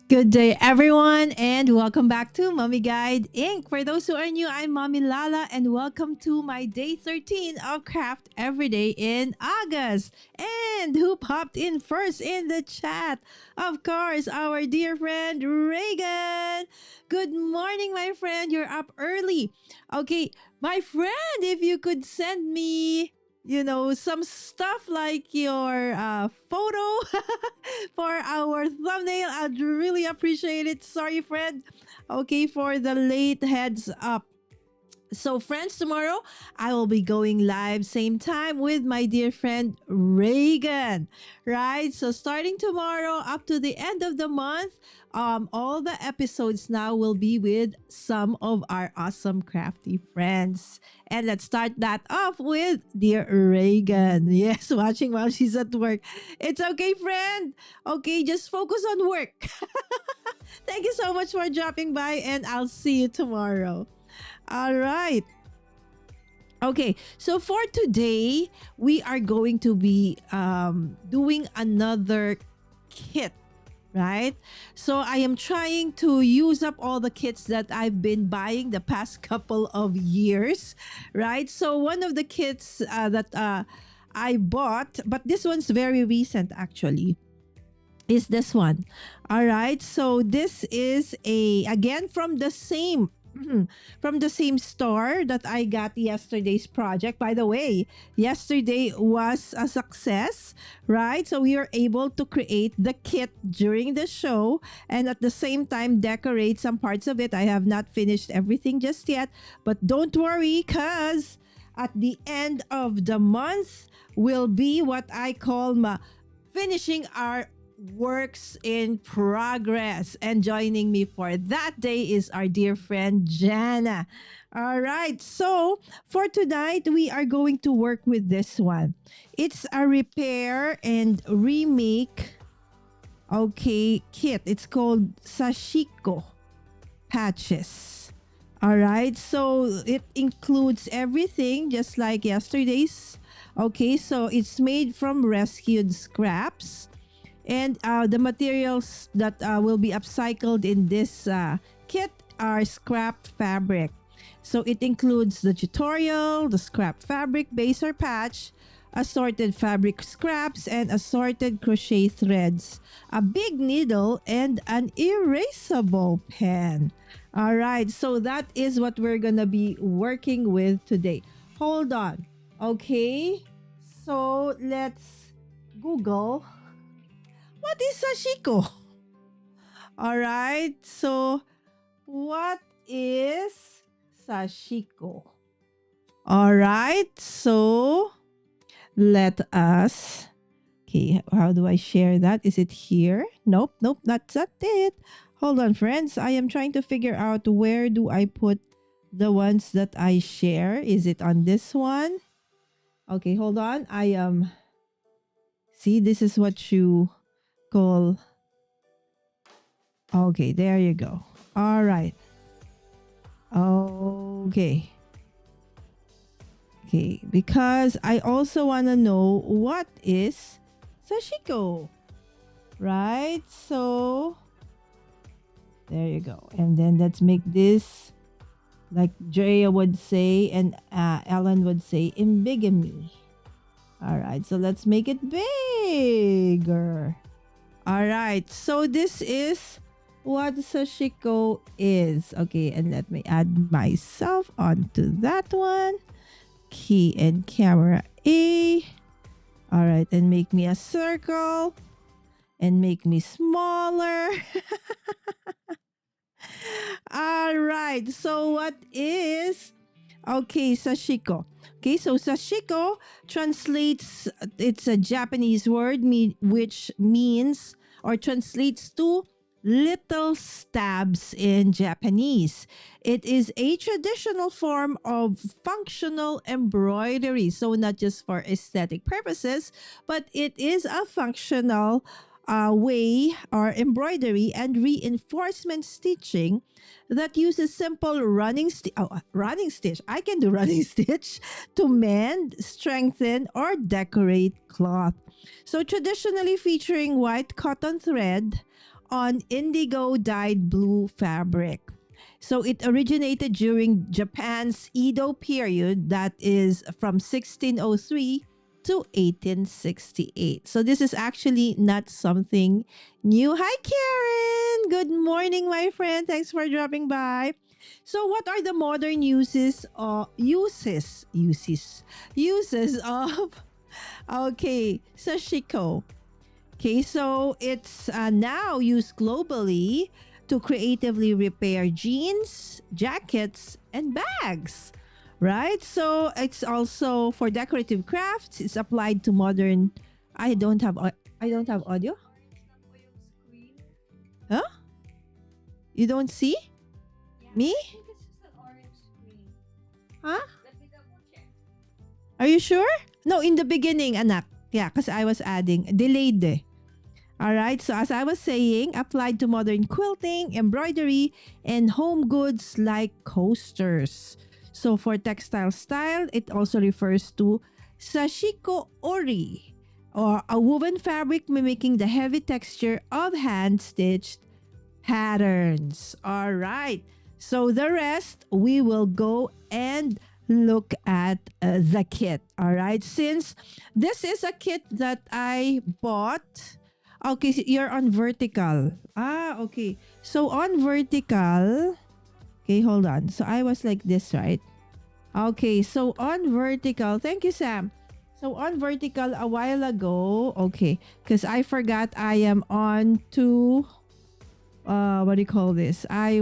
Good day, everyone, and welcome back to Mommy Guide Inc. For those who are new, I'm Mommy Lala, and welcome to my day 13 of Craft Every Day in August. And who popped in first in the chat? Of course, our dear friend Reagan. Good morning, my friend. You're up early. Okay, my friend, if you could send me some stuff like your photo for our thumbnail. I'd really appreciate it. Sorry, friend. Okay, for the late heads up. So, friends, tomorrow I will be going live same time with my dear friend Reagan. Right? So, starting tomorrow up to the end of the month, all the episodes now will be with some of our awesome crafty friends. And let's start that off with dear Reagan. Yes, watching while she's at work. It's okay, friend. Okay, just focus on work. Thank you so much for dropping by, and I'll see you tomorrow. All right. Okay, so for today, we are going to be doing another kit, right? So I am trying to use up all the kits that I've been buying the past couple of years, right? So one of the kits that I bought, but this one's very recent actually, is this one. All right. So this is again from the same from the same store that I got yesterday's project. By the way, yesterday was a success, right? So we were able to create the kit during the show and at the same time decorate some parts of it. I have not finished everything just yet, but don't worry cuz at the end of the month will be what I call finishing our works in progress. And joining me for that day is our dear friend Jana. All right. So for tonight, we are going to work with this one. It's a repair and remake, okay, kit. It's called Sashiko Patches. All right. So it includes everything just like yesterday's. Okay. So it's made from rescued scraps, and the materials that will be upcycled in this kit are scrap fabric. So it includes the tutorial, the scrap fabric base or patch, assorted fabric scraps, and assorted crochet threads, a big needle, and an erasable pen. All right, so that is what we're going to be working with today. Hold on. Okay, so let's Google what is Sashiko? All right. So, what is Sashiko? All right. So, let us. Okay. How do I share that? Is it here? Nope. Nope. That's not it. Hold on, friends. I am trying to figure out where do I put the ones that I share. Is it on this one? Okay. Hold on. See, this is what you call. Okay, there you go. All right. Okay. Okay, because I also want to know what is Sashiko, right? So there you go. And then let's make this like Drea would say and Ellen would say in bigamy. All right, so let's make it bigger. All right, so this is what Sashiko is. Okay, and let me add myself onto that one. Key and camera A. All right, and make me a circle and make me smaller. All right, so what is, okay, Sashiko. Okay, so Sashiko translates, it's a Japanese word which means or translates to little stabs in Japanese. It is a traditional form of functional embroidery. So not just for aesthetic purposes, but it is a functional way or embroidery and reinforcement stitching that uses simple running stitch. I can do running stitch to mend, strengthen, or decorate cloth. So traditionally featuring white cotton thread on indigo dyed blue fabric. So it originated during Japan's Edo period, that is from 1603 to 1868. So this is actually not something new. Hi Karen! Good morning, my friend. Thanks for dropping by. So what are the modern uses of okay, Sashiko? Okay, so it's now used globally to creatively repair jeans, jackets, and bags. Right? So it's also for decorative crafts. It's applied to modern. I don't have audio. Huh? You don't see me? Huh? Are you sure? No, in the beginning, anak. Yeah, because I was adding. Delayed eh. Alright, so as I was saying, applied to modern quilting, embroidery, and home goods like coasters. So for textile style, it also refers to Sashiko Ori, or a woven fabric mimicking the heavy texture of hand-stitched patterns. Alright, so the rest, we will go and look at the kit. Alright, since this is a kit that I bought. Okay, so you're on vertical. Ah, okay. So on vertical, okay, hold on. So I was like this, right? Okay, so on vertical, thank you, Sam. So on vertical a while ago, okay, because I forgot I am on to, what do you call this? I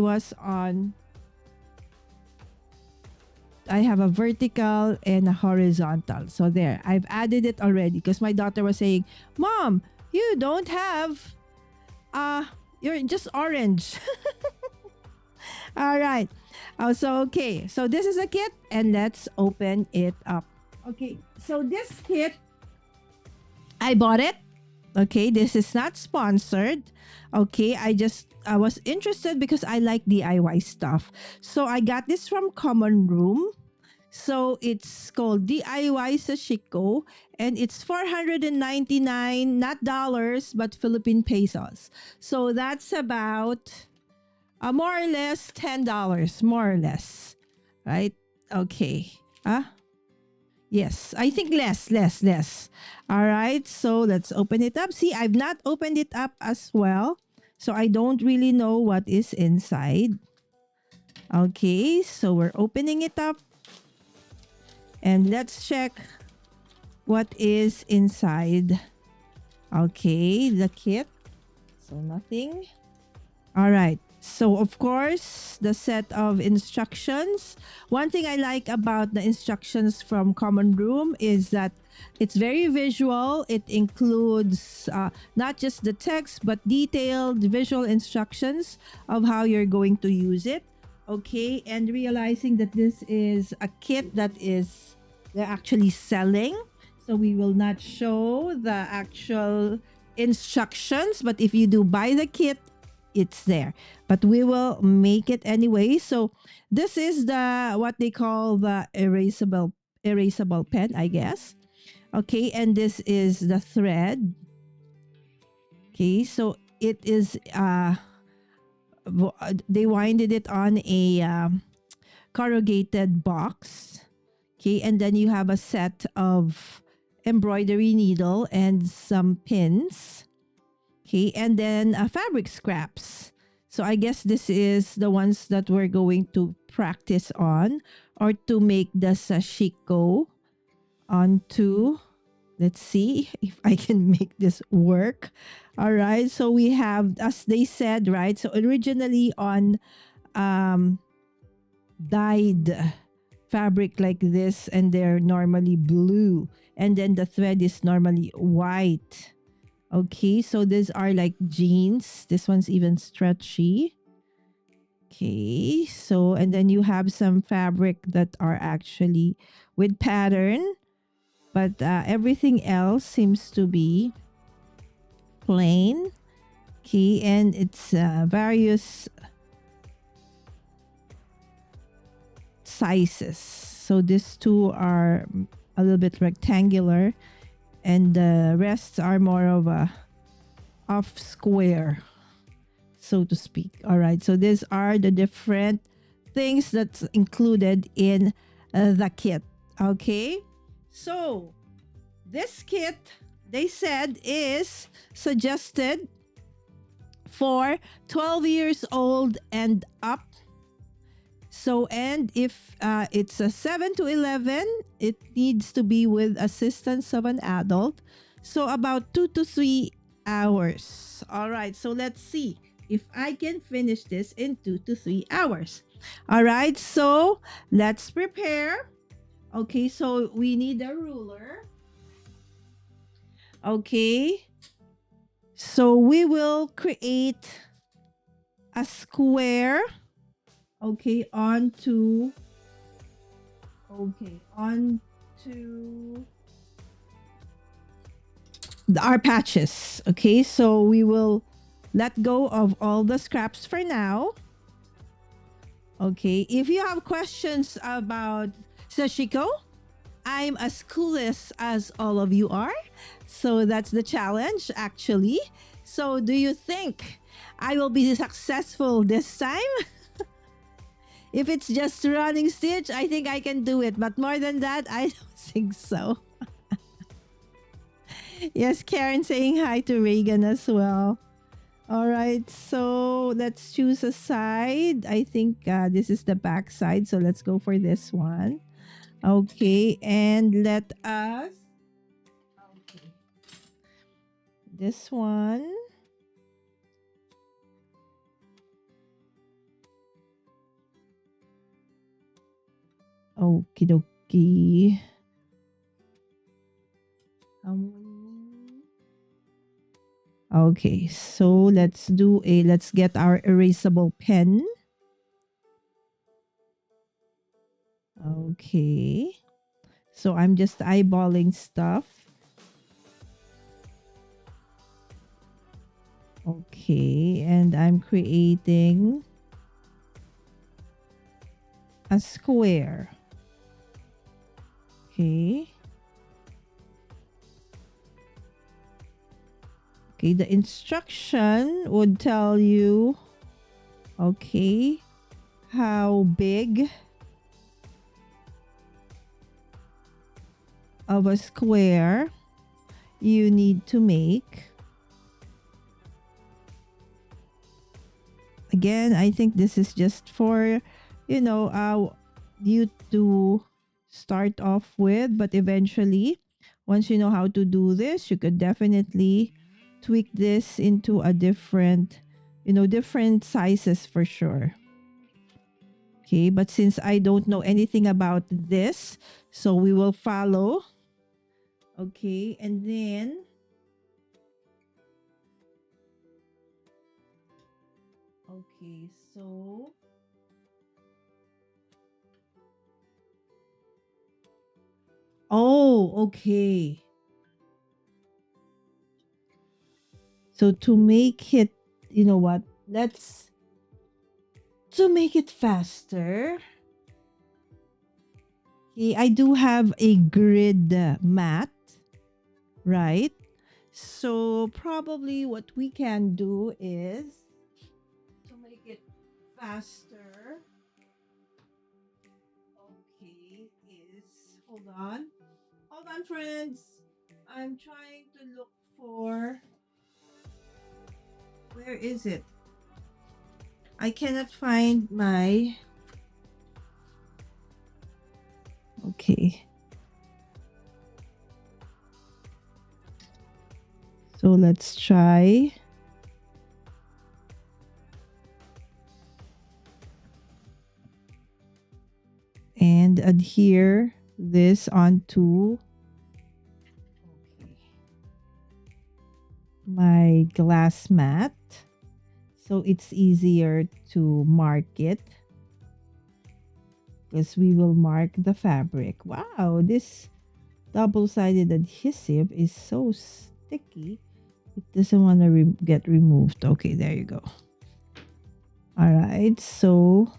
have a vertical and a horizontal. So there, I've added it already because my daughter was saying, Mom, you don't have, you're just orange. All right. So, okay. So this is a kit and let's open it up. Okay. So this kit, I bought it. Okay. This is not sponsored. Okay. I was interested because I like DIY stuff. So I got this from Common Room. So it's called DIY Sashiko and it's 499, not dollars, but Philippine pesos. So that's about more or less $10, more or less. Right? Okay. Yes, I think less. All right. So let's open it up. See, I've not opened it up as well. So I don't really know what is inside. Okay. So we're opening it up. And let's check what is inside. Okay, the kit. So nothing. All right. So of course, the set of instructions. One thing I like about the instructions from Common Room is that it's very visual. It includes not just the text, but detailed visual instructions of how you're going to use it. Okay, and realizing that this is a kit that they're actually selling. So we will not show the actual instructions, but if you do buy the kit, it's there. But we will make it anyway. So this is what they call the erasable pen, I guess. Okay, and this is the thread. Okay, so it is they winded it on a corrugated box. Okay, and then you have a set of embroidery needle and some pins. Okay, and then fabric scraps. So I guess this is the ones that we're going to practice on or to make the sashiko onto. Let's see if I can make this work. All right, so we have, as they said, right? So originally on dyed fabric like this, and they're normally blue, and then the thread is normally white. Okay, so these are like jeans. This one's even stretchy. Okay, so and then you have some fabric that are actually with pattern, but everything else seems to be plain. Okay, and it's various sizes. So these two are a little bit rectangular, and the rest are more of a off square. so to speak. All right. So these are the different things that's included in the kit. Okay. So this kit, they said, is suggested for 12 years old and up. So, and if it's a 7 to 11, it needs to be with assistance of an adult. So, about 2 to 3 hours. All right. So, let's see if I can finish this in 2 to 3 hours. All right. So, let's prepare. Okay. So, we need a ruler. Okay. So, we will create a square. Okay, onto our patches. Okay, so we will let go of all the scraps for now. Okay, if you have questions about Sashiko, I'm as clueless as all of you are. So that's the challenge, actually. So do you think I will be successful this time? If it's just running stitch, I think I can do it. But more than that, I don't think so. Yes, Karen saying hi to Reagan as well. All right, so let's choose a side. I think this is the back side, so let's go for this one. Okay, and let us. Okay. This one. Okie dokie. Okay, so let's get our erasable pen. Okay. So I'm just eyeballing stuff. Okay, and I'm creating a square. Okay. Okay, the instruction would tell you, okay, how big of a square you need to make. Again, I think this is just for, you to start off with, but eventually, once you know how to do this, you could definitely tweak this into a different sizes for sure. Okay, but since I don't know anything about this, so we will follow. Okay, and then okay, so okay. So to make it, you know what? To make it faster. Okay, I do have a grid mat, right? So probably what we can do is to make it faster. Okay, hold on. Hold on, friends. I'm trying to look for, where is it? I cannot find my, okay. So let's try. And adhere this onto my glass mat. So it's easier to mark it. Because we will mark the fabric. Wow, this double-sided adhesive is so sticky. It doesn't want to get removed. Okay, there you go. All right, so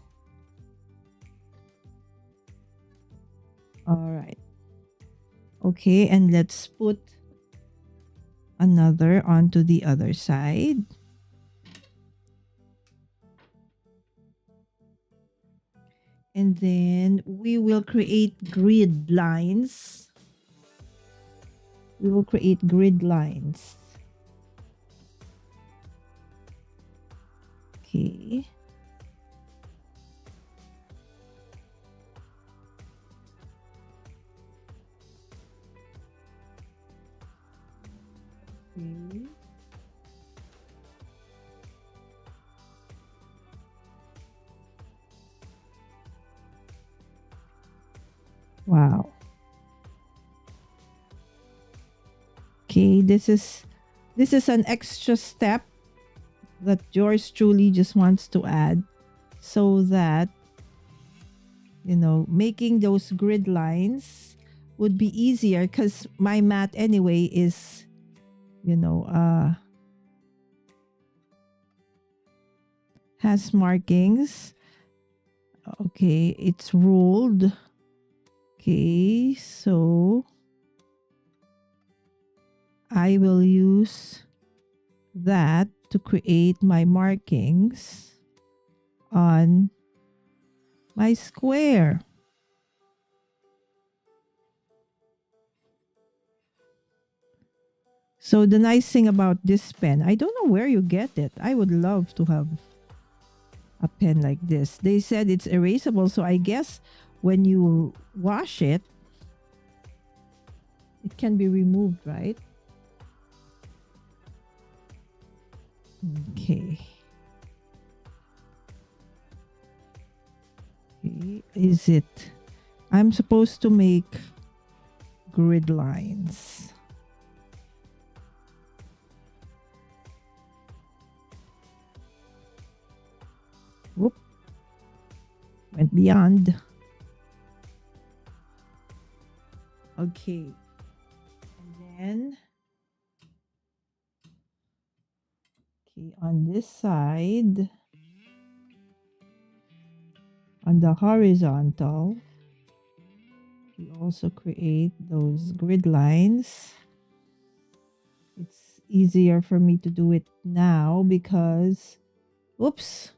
all right. Okay, and let's put another onto the other side. And then we will create grid lines. We will create grid lines. Okay. Okay. Wow. Okay, this is an extra step that yours truly just wants to add so that making those grid lines would be easier because my mat anyway is you know has markings. Okay, it's ruled. Okay, so I will use that to create my markings on my square. So the nice thing about this pen, I don't know where you get it. I would love to have a pen like this. They said it's erasable, so I guess when you wash it, it can be removed, right? Okay. Okay. Is it? I'm supposed to make grid lines. Whoop. Went beyond. Okay. And then, okay, on this side, on the horizontal, we also create those grid lines. It's easier for me to do it now because, oops.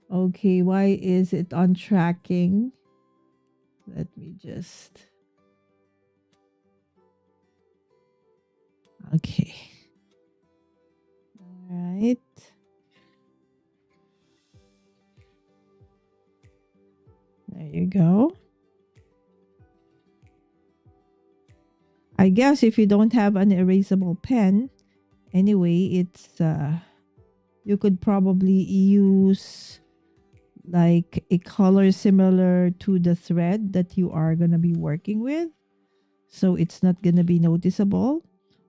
Okay, why is it on tracking? Let me just, okay. All right. There you go. I guess if you don't have an erasable pen, anyway, it's you could probably use like a color similar to the thread that you are going to be working with, so it's not going to be noticeable,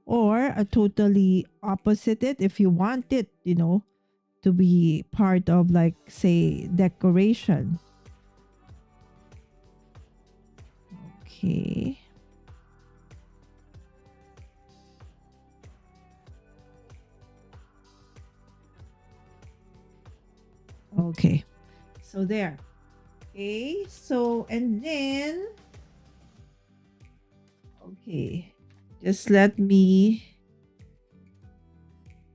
or a totally opposite it if you want it, to be part of, like, say, decoration. Okay. Okay. So there. Okay. So, and then, okay. Just let me.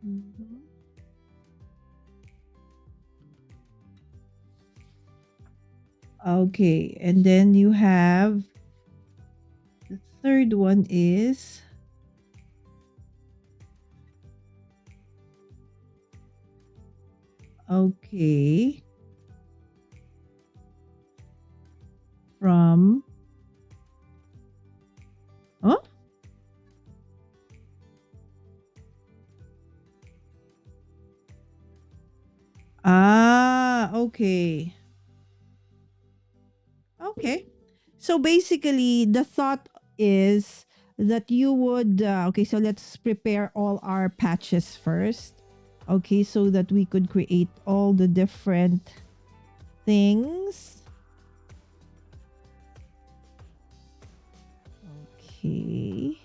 Mhm. Okay. And then you have the third one is. Okay. From. Oh? Ah, okay. Okay. So basically, the thought is that you would, okay, so let's prepare all our patches first. Okay, so that we could create all the different things. Okay.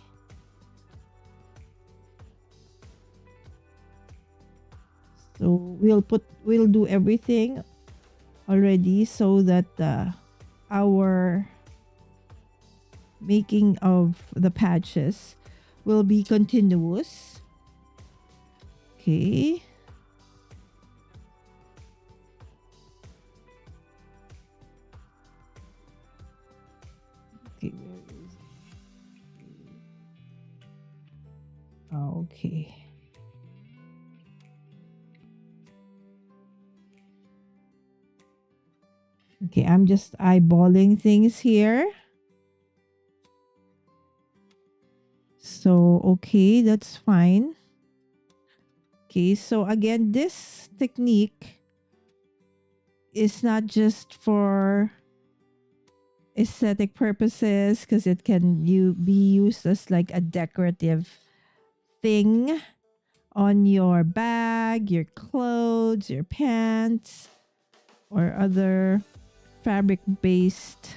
So we'll do everything already so that our making of the patches will be continuous. Okay. Okay, where is it? Okay. Okay, I'm just eyeballing things here. So, okay, that's fine. Okay, so again, this technique is not just for aesthetic purposes because it can be used as like a decorative thing on your bag, your clothes, your pants, or other fabric based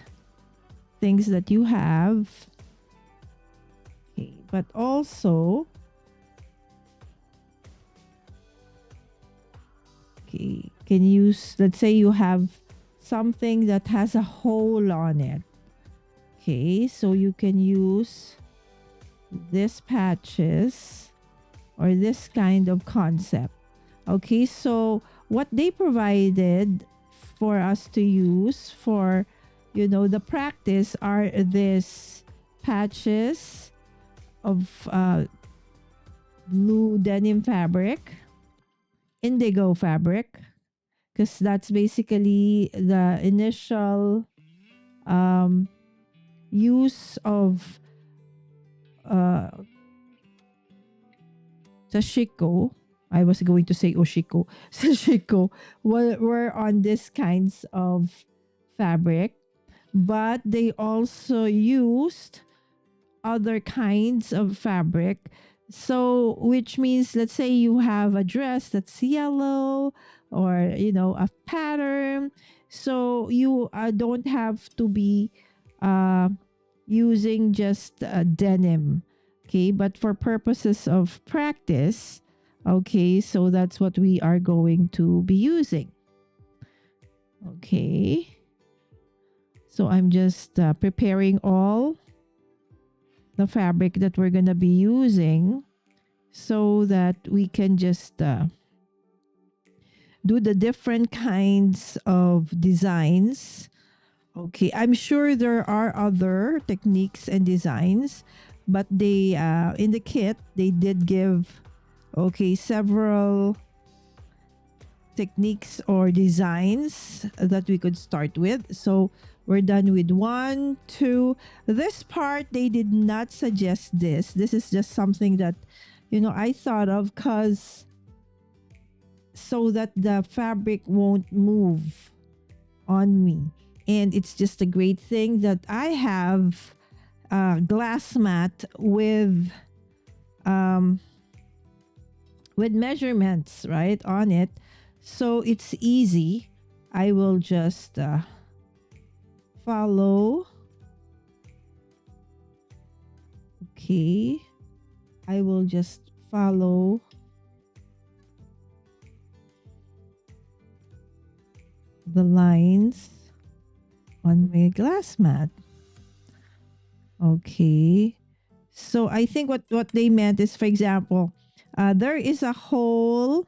things that you have. Okay, but also, okay, can use, let's say you have something that has a hole on it. Okay, so you can use this patches or this kind of concept. Okay, so what they provided for us to use for, the practice are this patches of blue denim fabric, indigo fabric, because that's basically the initial use of uh, Sashiko. I was going to say Oshiko. Sashiko were on this kinds of fabric, but they also used other kinds of fabric. So, which means, let's say you have a dress that's yellow or, a pattern. So, you don't have to be uh, using just denim. Okay. But for purposes of practice, okay, so that's what we are going to be using. Okay. So, I'm just preparing all the fabric that we're going to be using so that we can just do the different kinds of designs. Okay, I'm sure there are other techniques and designs, but they in the kit they did give several techniques or designs that we could start with. So we're done with 1, 2. This part, they did not suggest this. This is just something that, I thought of because so that the fabric won't move on me. And it's just a great thing that I have a glass mat with measurements, right, on it. So it's easy. I will just follow. Okay. I will just follow the lines on my glass mat. Okay. So I think what they meant is, for example, there is a hole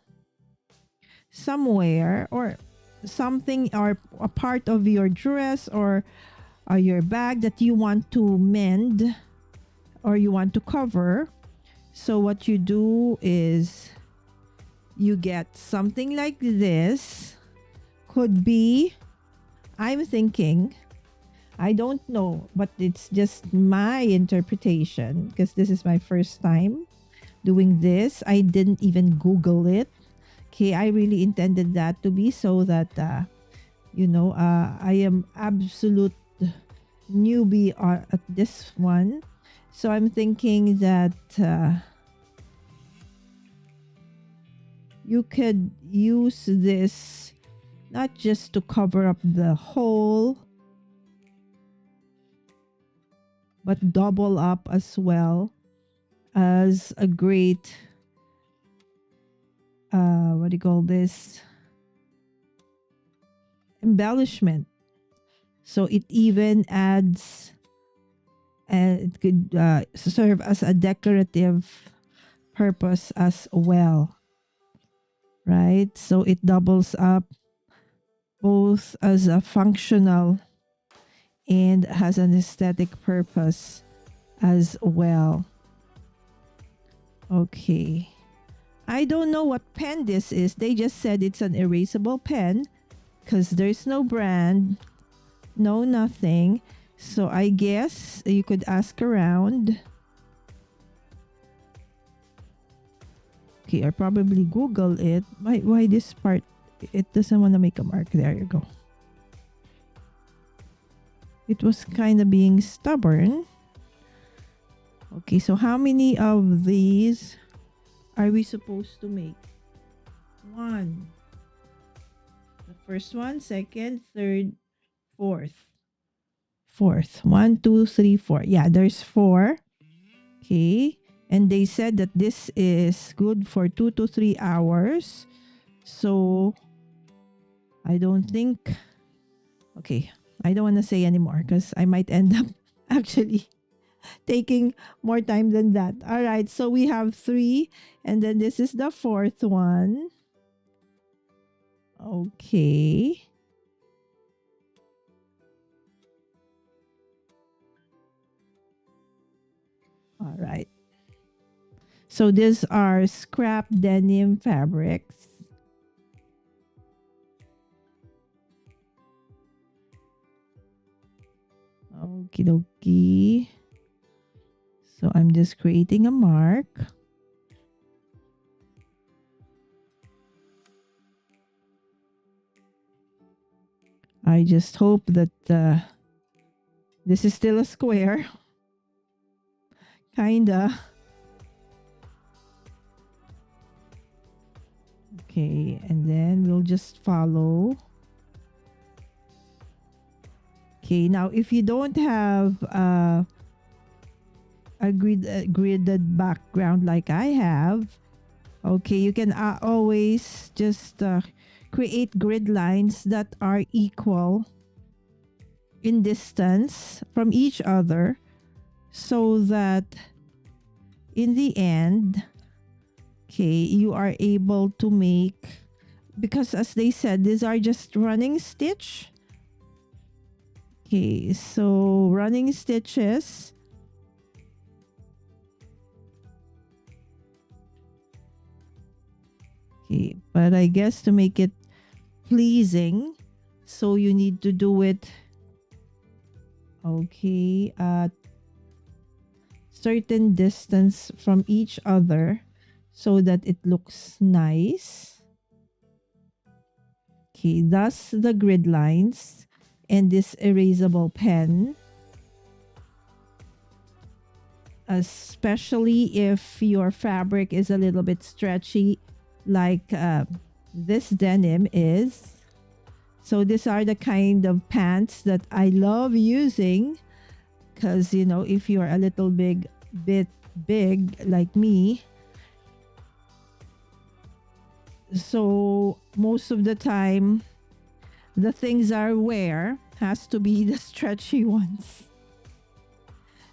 somewhere or something or a part of your dress or your bag that you want to mend or you want to cover. So what you do is you get something like this. Could be, I'm thinking, I don't know, but it's just my interpretation because this is my first time doing this. I didn't even Google it. Okay, I really intended that to be so that, I am absolute newbie at this one. So I'm thinking that you could use this not just to cover up the hole, but double up as well as a great, what do you call this? Embellishment. So it even adds, and it could serve as a decorative purpose as well. Right? So it doubles up both as a functional and has an aesthetic purpose as well. Okay. I don't know what pen this is. They just said it's an erasable pen because there's no brand, no nothing. So I guess you could ask around. Okay, or probably Google it. Why this part? It doesn't want to make a mark. There you go. It was kind of being stubborn. Okay, so how many of these are we supposed to make? 1. The first one, second, third, fourth. 1, 2, 3, 4. Yeah, there's 4. Okay. And they said that this is good for 2 to 3 hours. So I don't think. Okay. I don't want to say anymore because I might end up actually taking more time than that. All right. So we have 3. And then this is the 4th one. Okay. All right. So these are scrap denim fabrics. Okie dokie. So I'm just creating a mark. I just hope that this is still a square. Kinda. Okay, and then we'll just follow. Okay, now if you don't have a gridded background like I have, okay, you can always just create grid lines that are equal in distance from each other so that in the end, okay, you are able to make, because as they said, these are just running stitch. Okay, so running stitches. Okay, but I guess to make it pleasing, so you need to do it, okay, at certain distance from each other so that it looks nice. Okay, thus the grid lines and this erasable pen, especially if your fabric is a little bit stretchy like this denim is. So these are the kind of pants that I love using because, you know, if you're a little bit big like me, so most of the time the things I wear has to be the stretchy ones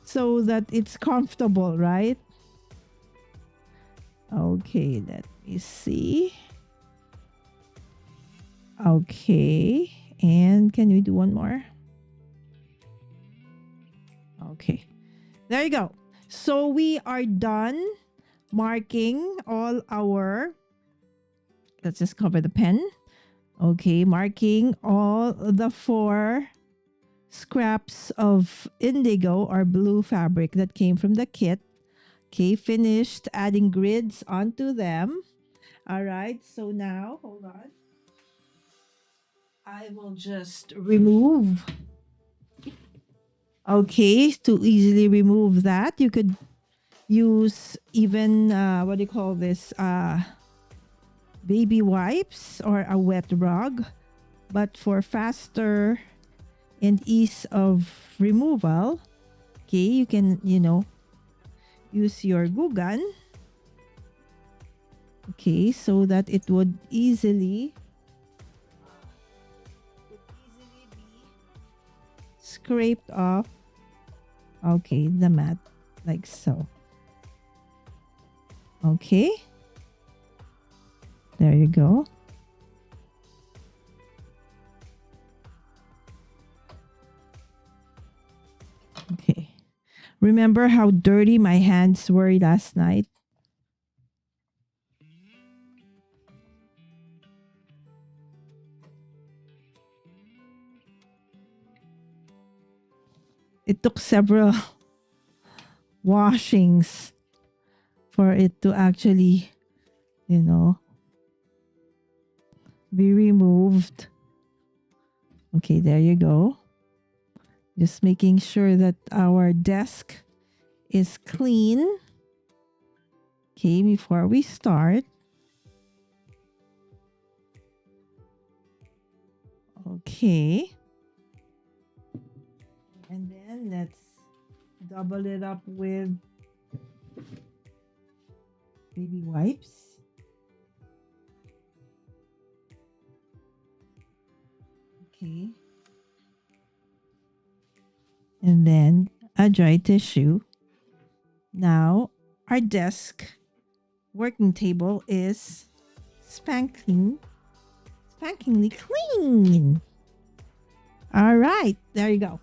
so that it's comfortable, right? Okay, let me see. Okay, and can we do one more? Okay, there you go. So we are done marking all our, let's just cover the pen. Okay, marking all the 4 scraps of indigo or blue fabric that came from the kit. Okay, finished adding grids onto them. All right, so now, hold on. I will just remove. Okay, to easily remove that, you could use even, what do you call this? Baby wipes or a wet rug. But for faster and ease of removal, okay, you can, you know, use your glue gun. Okay, so that it would easily be scraped off. Okay, the mat, like so. Okay, there you go. Remember how dirty my hands were last night? It took several washings for it to actually, you know, be removed. Okay, there you go. Just making sure that our desk is clean. Okay, before we start. Okay. And then let's double it up with baby wipes. Okay. And then a dry tissue. Now, our desk working table is spankingly clean. All right, there you go.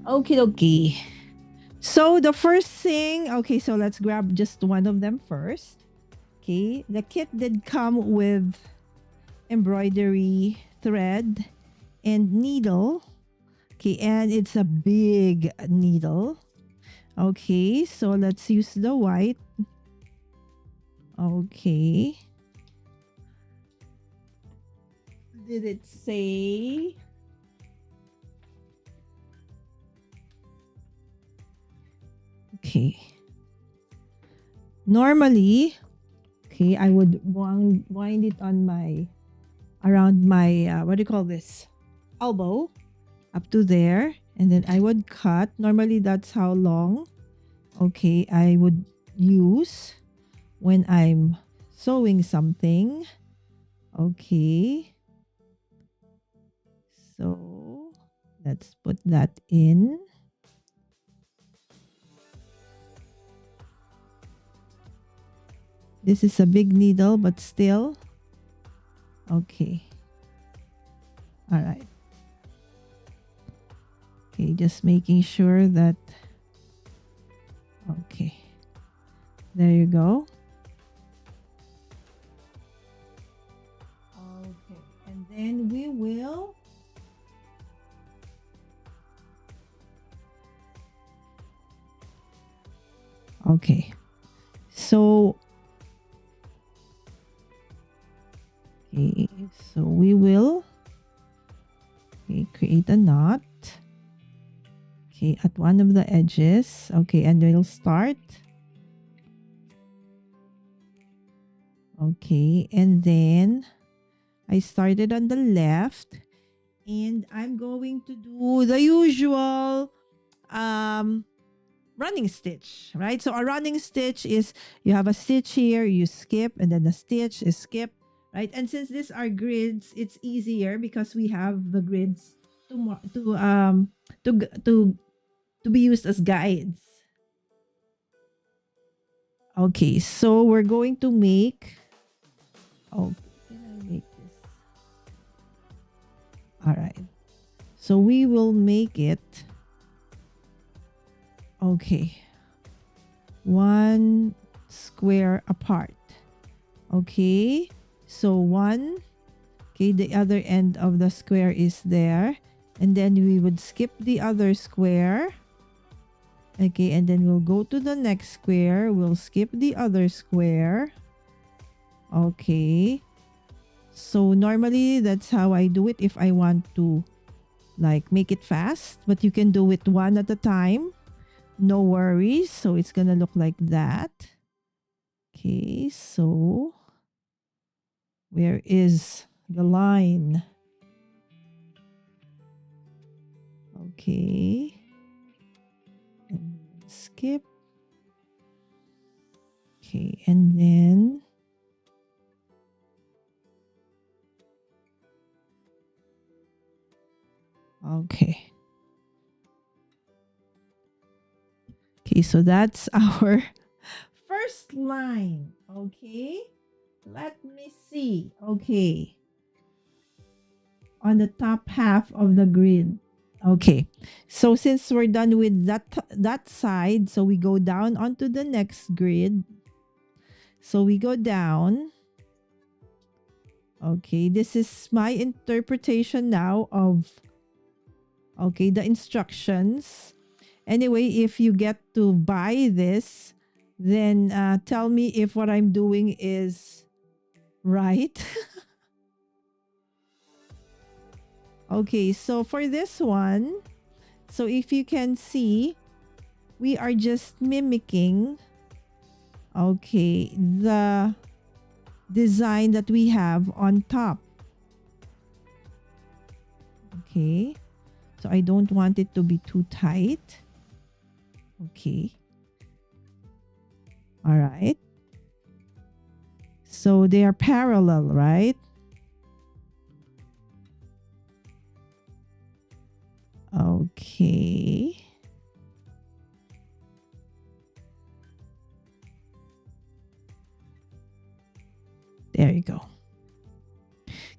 Okie dokie. So the first thing, okay, so let's grab just one of them first. Okay, the kit did come with embroidery thread and needle. Okay, and it's a big needle. Okay, so let's use the white. Okay. Did it say? Okay. Normally, okay, I would wind it on my, around my, what do you call this? Elbow, up to there. And then I would cut. Normally, that's how long, okay, I would use when I'm sewing something. Okay. So, let's put that in. This is a big needle, but still. Okay. All right. Okay, just making sure that. Okay. There you go. Okay. And then we will. Okay. So. Okay, so we will create a knot. Okay, at one of the edges. Okay, and we'll start. Okay, and then I started on the left, and I'm going to do the usual running stitch, right? So a running stitch is you have a stitch here, you skip, and then the stitch is skip. Right, and since these are grids, it's easier because we have the grids to be used as guides. Okay, so we're going to make. Oh, can I make this? All right. So we will make it. Okay. One square apart. Okay. So one, okay, the other end of the square is there. And then we would skip the other square. Okay, and then we'll go to the next square. We'll skip the other square. Okay. So normally that's how I do it if I want to like make it fast. But you can do it one at a time. No worries. So it's gonna look like that. Okay, so where is the line? Okay. And skip. Okay, and then okay. Okay, so that's our first line. Okay. Let me see. Okay. On the top half of the grid. Okay. So since we're done with that side, so we go down onto the next grid. So we go down. Okay, this is my interpretation now of the instructions. Anyway, if you get to buy this, then tell me if what I'm doing is right. Okay, so for this one, so if you can see, we are just mimicking, okay, the design that we have on top. Okay, so I don't want it to be too tight. Okay. All right. So they are parallel, right? Okay. There you go.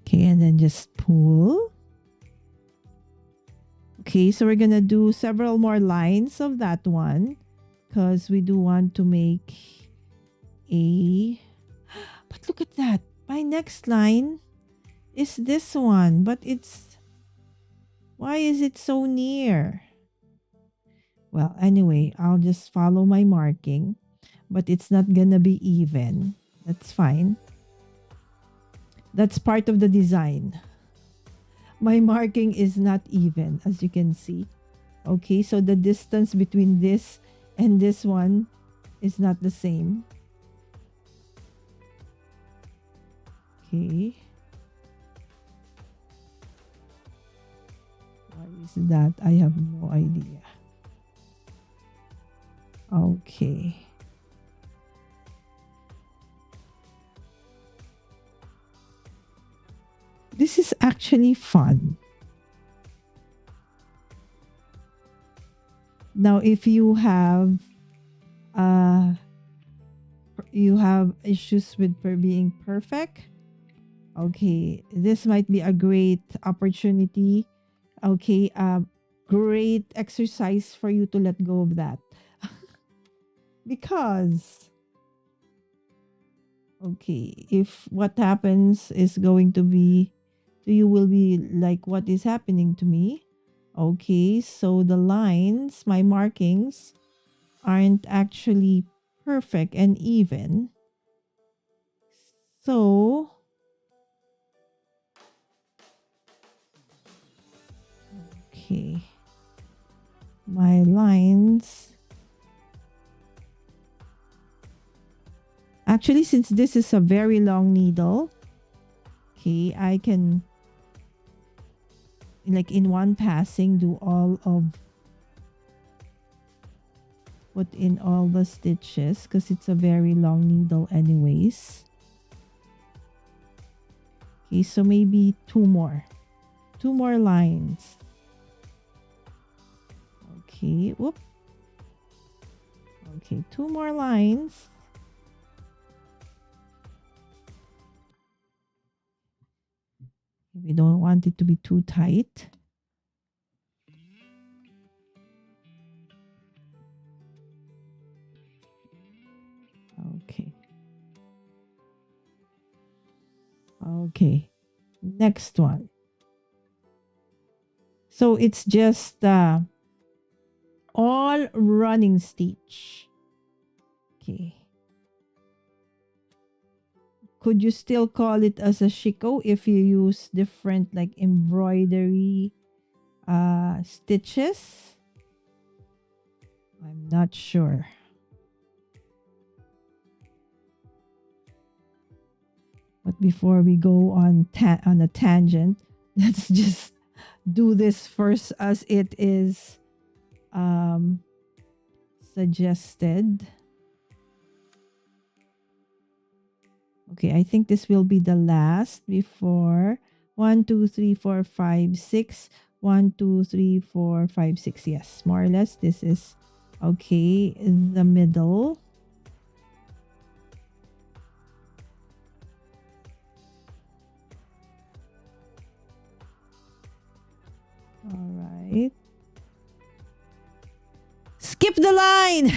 Okay, and then just pull. Okay, so we're going to do several more lines of that one because we do want to make a... But look at that. My next line is this one, but it's... Why is it so near? Well, anyway, I'll just follow my marking, but it's not going to be even. That's fine. That's part of the design. My marking is not even, as you can see. Okay, so the distance between this and this one is not the same. Okay. Why is that? I have no idea. Okay. This is actually fun. Now, if you have issues with being perfect, okay, this might be a great opportunity. Okay, great exercise for you to let go of that. Because okay, if what happens is going to be, you will be like, what is happening to me? Okay, so the lines, my markings, aren't actually perfect and even. So, okay, my lines. Actually, since this is a very long needle, okay, I can, like in one passing, do all of, put in all the stitches because it's a very long needle anyways. Okay, so maybe two more lines. Okay, whoop. Okay, two more lines. We don't want it to be too tight. Okay. Okay. Next one. So it's just all running stitch. Okay. Could you still call it as a Sashiko if you use different like embroidery stitches? I'm not sure. But before we go on a tangent, let's just do this first as it is suggested. Okay, I think this will be the last before 1, 2, 3, 4, 5, 6. 1, 2, 3, 4, 5, 6. Yes, more or less. This is okay. The middle. All right. right. Skip the line.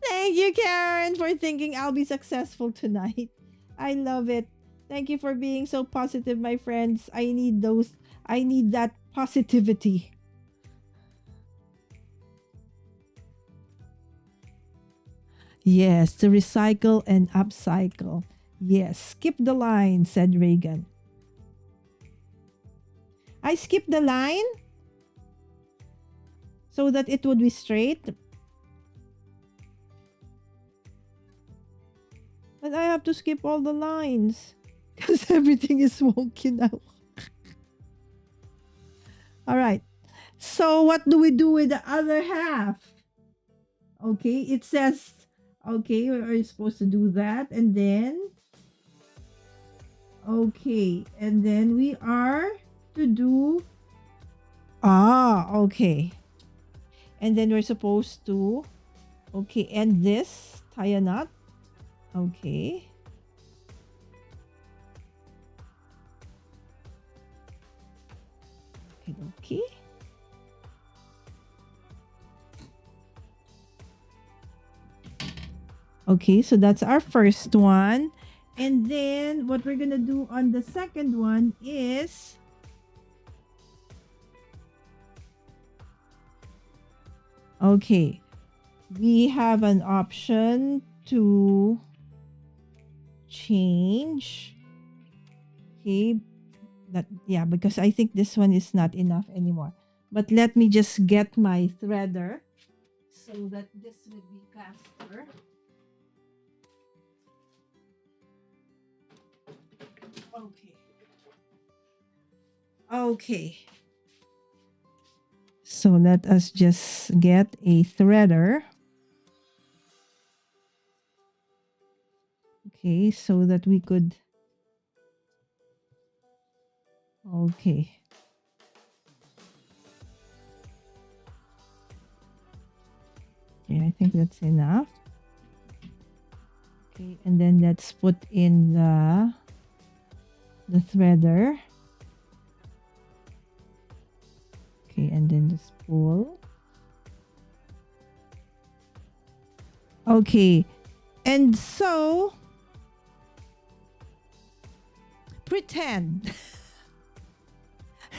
Thank you, Karen, for thinking I'll be successful tonight. I love it. Thank you for being so positive, my friends. I need those. I need that positivity. Yes, to recycle and upcycle. Yes, skip the line, said Reagan. I skipped the line so that it would be straight. But I have to skip all the lines because everything is wonky now. All right. So what do we do with the other half? Okay, it says, okay, we're supposed to do that. And then, okay. And then we are to do, okay. And then we're supposed to, okay, end this, tie a knot. Okay. Okay. Okay, so that's our first one. And then what we're going to do on the second one is okay. We have an option to change. Okay. Because I think this one is not enough anymore. But let me just get my threader so that this will be faster. Okay. Okay. So let us just get a threader. Okay, so that we could. Okay. Okay, I think that's enough. Okay, and then let's put in the threader. Okay, and then just pull. Okay, and so pretend.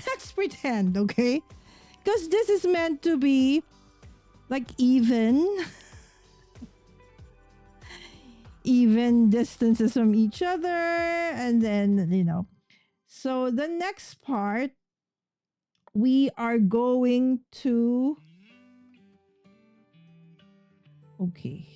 Let's pretend, okay? Because this is meant to be like even distances from each other, and then so the next part we are going to okay.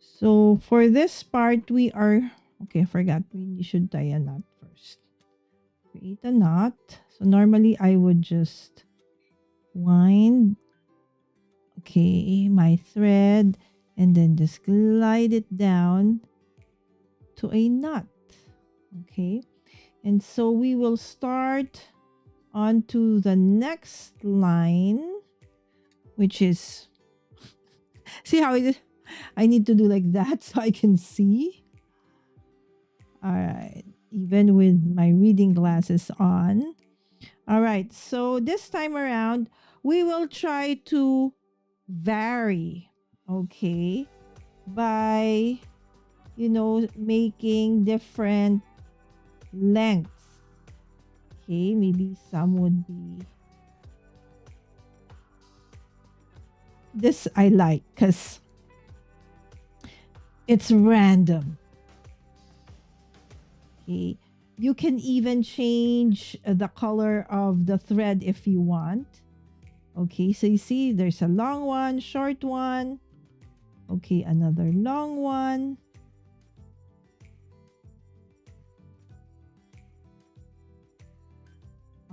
So for this part, we are okay. I forgot we should tie a knot first. Create a knot. So normally I would just wind my thread and then just glide it down to a knot. Okay, and so we will start on to the next line, which is see how it is. I need to do like that so I can see. All right, even with my reading glasses on. All right, so this time around, we will try to vary, okay, by, making different lengths. Okay, maybe some would be this I like because it's random. Okay. You can even change the color of the thread if you want. Okay, so you see there's a long one, short one. Okay, another long one.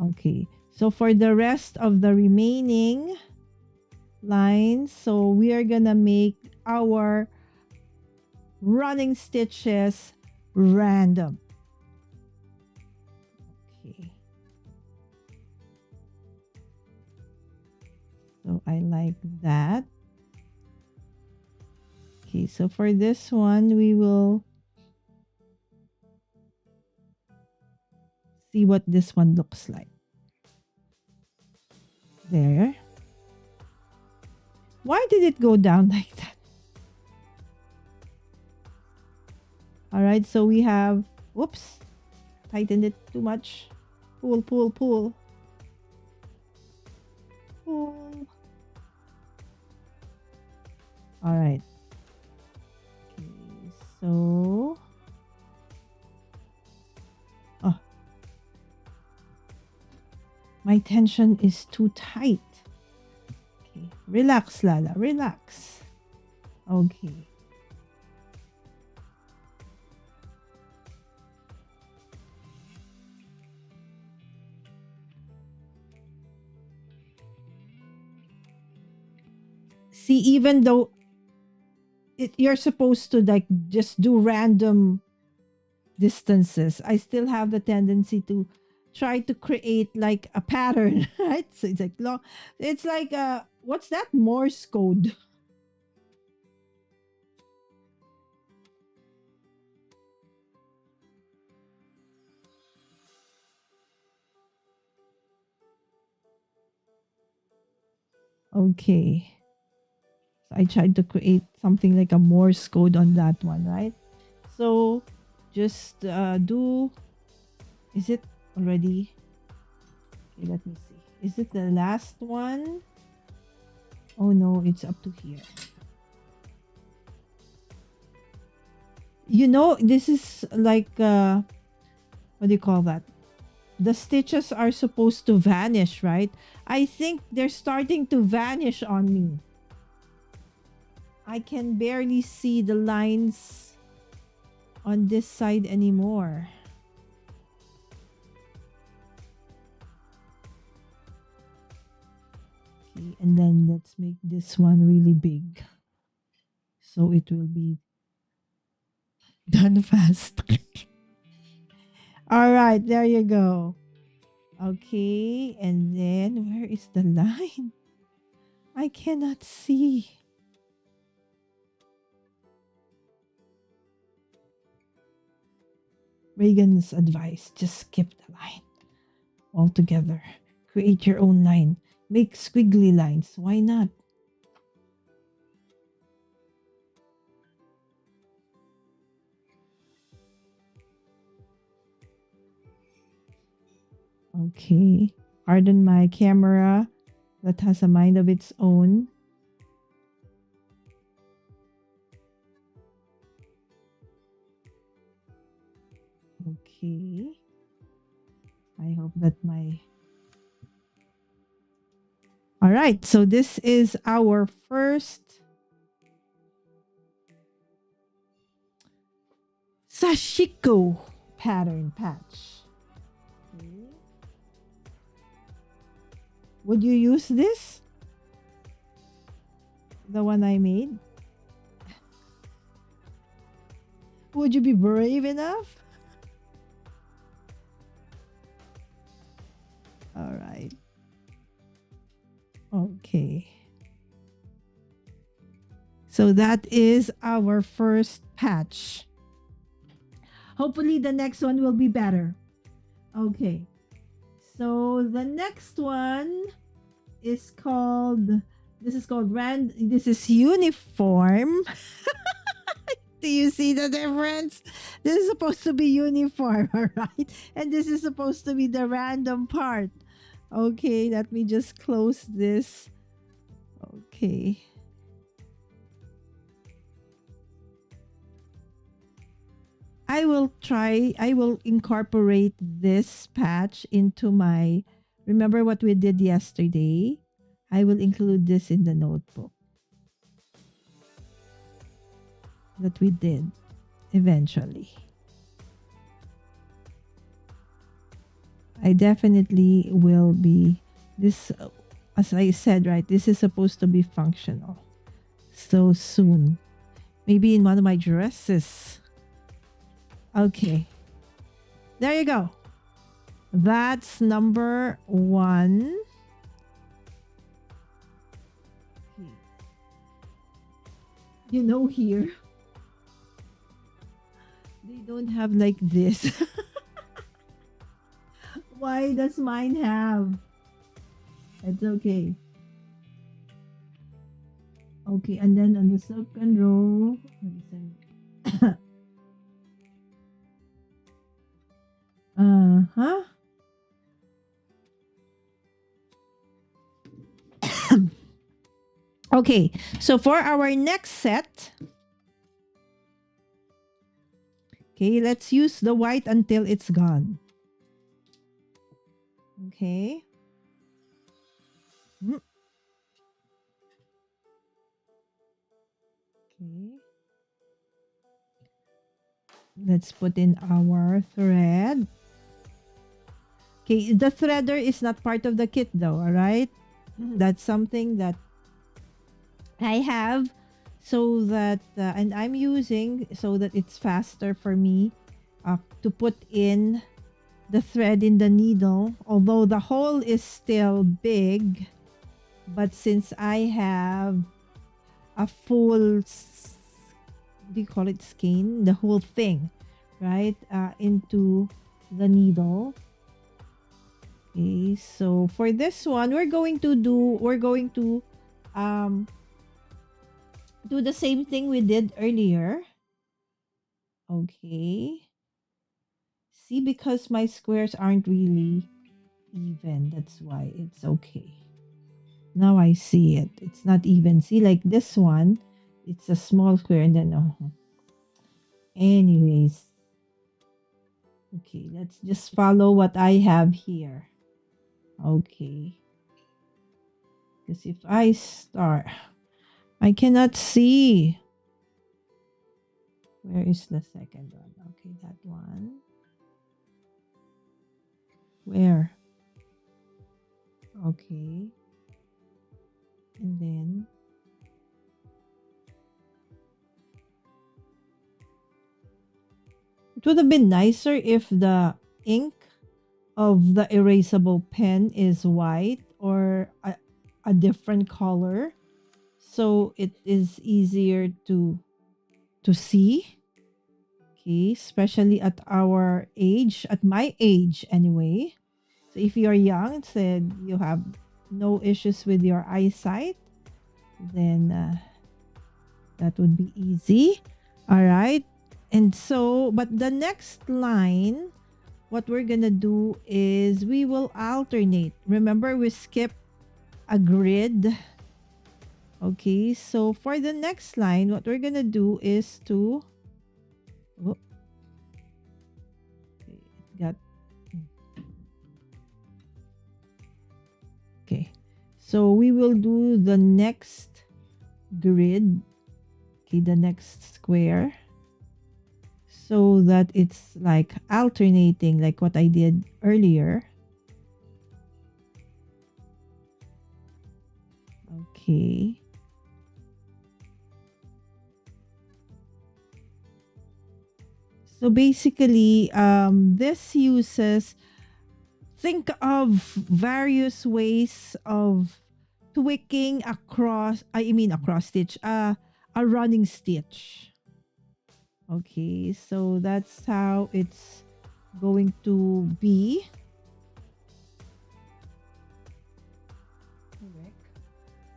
Okay, so for the rest of the remaining lines, so we are gonna make our running stitches random. Okay. I like that. Okay, so for this one, we will see what this one looks like. There. Why did it go down like that? All right, so we have, whoops, tightened it too much. Pull, pull, pull. Pull. All right. Okay, so. Oh. My tension is too tight. Okay, relax, Lala, relax. Okay. See, even though you're supposed to like just do random distances, I still have the tendency to try to create like a pattern, right? So it's like long. It's like what's that, Morse code? Okay. So I tried to create something like a Morse code on that one, right? So just do. Is it already? Okay, let me see. Is it the last one? Oh no, it's up to here. You know, this is like what do you call that? The stitches are supposed to vanish, right? I think they're starting to vanish on me. I can barely see the lines on this side anymore. Okay, and then let's make this one really big. So it will be done fast. All right, there you go. Okay, and then where is the line? I cannot see. Reagan's advice, just skip the line altogether. Create your own line. Make squiggly lines. Why not? Okay. Pardon my camera that has a mind of its own. Okay. I hope that my... All right. So this is our first Sashiko pattern patch. Okay. Would you use this? The one I made? Would you be brave enough? All right. Okay. So that is our first patch. Hopefully the next one will be better. Okay. So the next one is called, this is called this is uniform. Do you see the difference? This is supposed to be uniform, all right? And this is supposed to be the random part. Okay, let me just close this. Okay. I will incorporate this patch into my, remember what we did yesterday? I will include this in the notebook that we did eventually. I definitely will be, this, as I said, right, this is supposed to be functional so soon. Maybe in one of my dresses. Okay. There you go. That's number 1. Here they don't have like this. Why does mine have? It's okay. Okay, and then on the second row, uh-huh. Okay, so for our next set, okay, let's use the white until it's gone. Okay. Mm. Okay. Let's put in our thread. Okay, the threader is not part of the kit though, all right? That's something that I have so that, and I'm using so that it's faster for me to put in the thread in the needle. Although the hole is still big, but since I have a full, do you call it skein? The whole thing, right? Into the needle. Okay, so for this one, we're going to um do the same thing we did earlier. Okay. See, because my squares aren't really even, that's why it's okay. Now I see it. It's not even. See, like this one, it's a small square and then, anyways. Okay, let's just follow what I have here. Okay. Because if I start, I cannot see. Where is the second one? Okay, that one. Where? Okay. And then it would have been nicer if the ink of the erasable pen is white or a different color, so it is easier to see. Okay, especially at our age, at my age anyway. So if you're young, said you have no issues with your eyesight, then that would be easy. All right. And so, but the next line, what we're gonna do is we will alternate. Remember, we skip a grid. Okay, so for the next line, what we're gonna do is to, oh, okay, it got, okay, so we will do the next grid, okay, the next square, so that it's like alternating, like what I did earlier. Okay. So basically, this uses, think of various ways of tweaking across, I mean across stitch, a running stitch. Okay, so that's how it's going to be. Correct.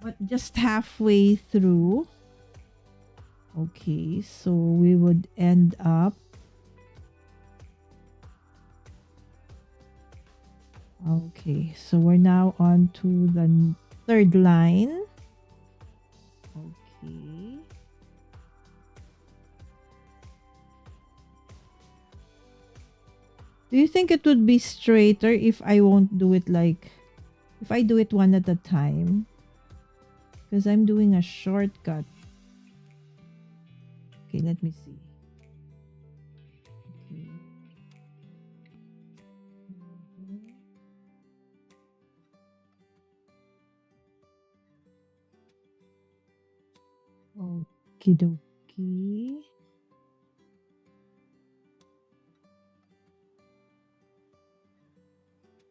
But just halfway through. Okay, so we would end up, okay, so we're now on to the third line. Okay. Do you think it would be straighter if I won't do it like, if I do it one at a time? Because I'm doing a shortcut. Okay, let me see. Okay. Okie dokie.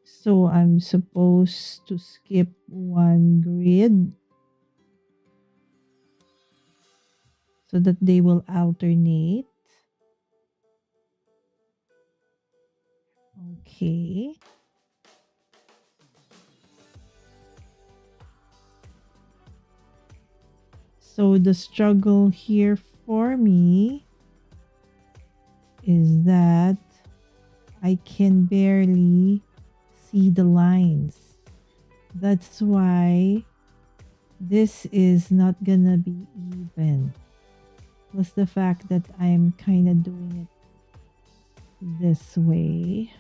So I'm supposed to skip one grid. so that they will alternate. Okay. So the struggle here for me is that I can barely see the lines. That's why this is not gonna be even. Plus the fact that I'm kind of doing it this way.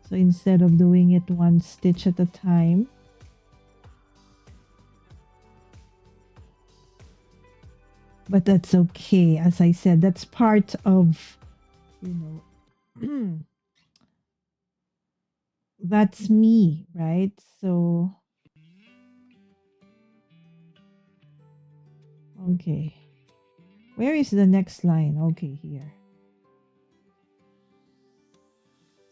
So instead of doing it one stitch at a time, but that's okay. As I said, that's part of, you know, that's me, right? So, okay. Where is the next line? Okay, here.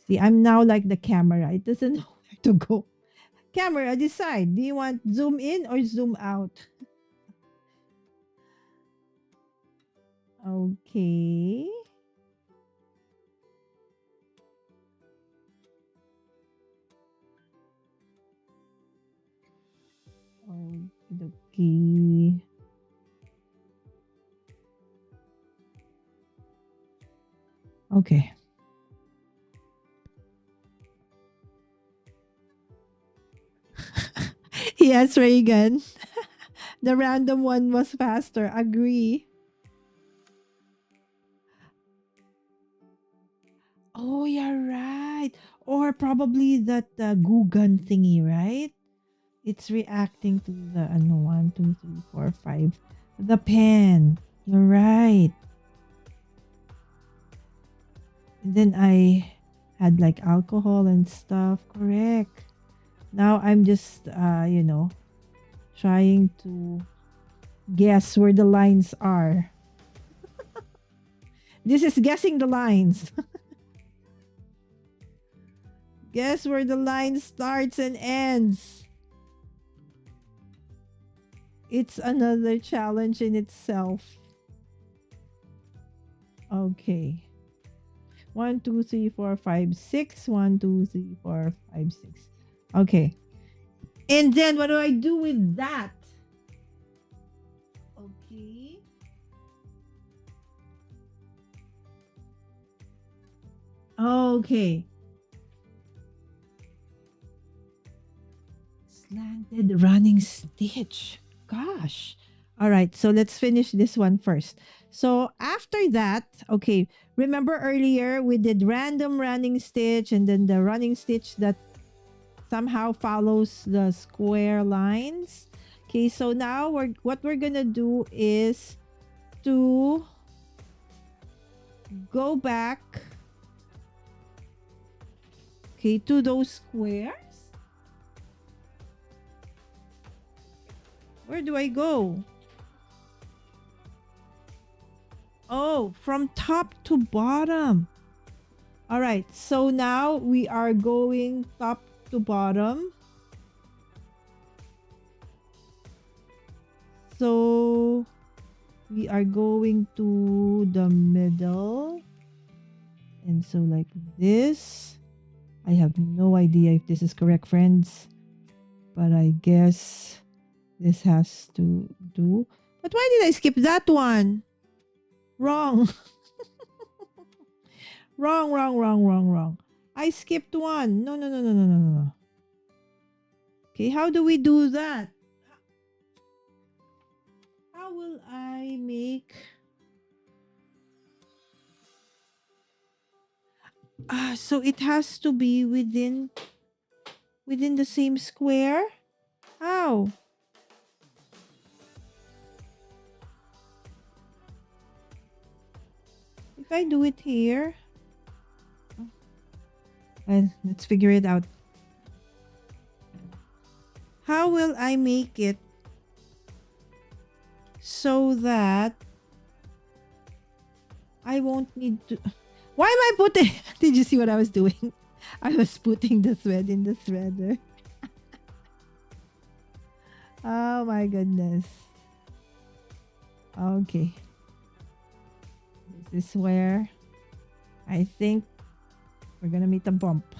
See, I'm now like the camera. It doesn't know where to go. Camera, decide. Do you want zoom in or zoom out? Okay. Okay. Okay. Yes, Reagan. The random one was faster. Agree. Oh, you're right. Or probably that goo gun thingy, right? It's reacting to the ano, 1, 2, 3, 4, 5. The pen. You're right. And then I had like alcohol and stuff. Correct. Now I'm just trying to guess where the lines are. This is guessing the lines. Guess where the line starts and ends. It's another challenge in itself. Okay. 1, 2, 3, 4, 5, 6. 1, 2, 3, 4, 5, 6. Okay. And then what do I do with that? Okay. Okay. Slanted running stitch. Gosh. All right. So let's finish this one first. So after that, okay, remember earlier we did random running stitch and then the running stitch that somehow follows the square lines. Okay, so now what we're gonna do is to go back, okay, to those squares. Where do I go? Oh, from top to bottom. All right, so now we are going top to bottom. So we are going to the middle. And so like this. I have no idea if this is correct, friends. But I guess this has to do. But why did I skip that one? Wrong. Wrong. I skipped one. No. Okay, how do we do that? How will I make... so it has to be within the same square? How? If I do it here... Well, let's figure it out. How will I make it so that I won't need to... Why am I putting... Did you see what I was doing? I was putting the thread in the threader. Oh my goodness. Okay. This is where I think we're gonna meet a bump.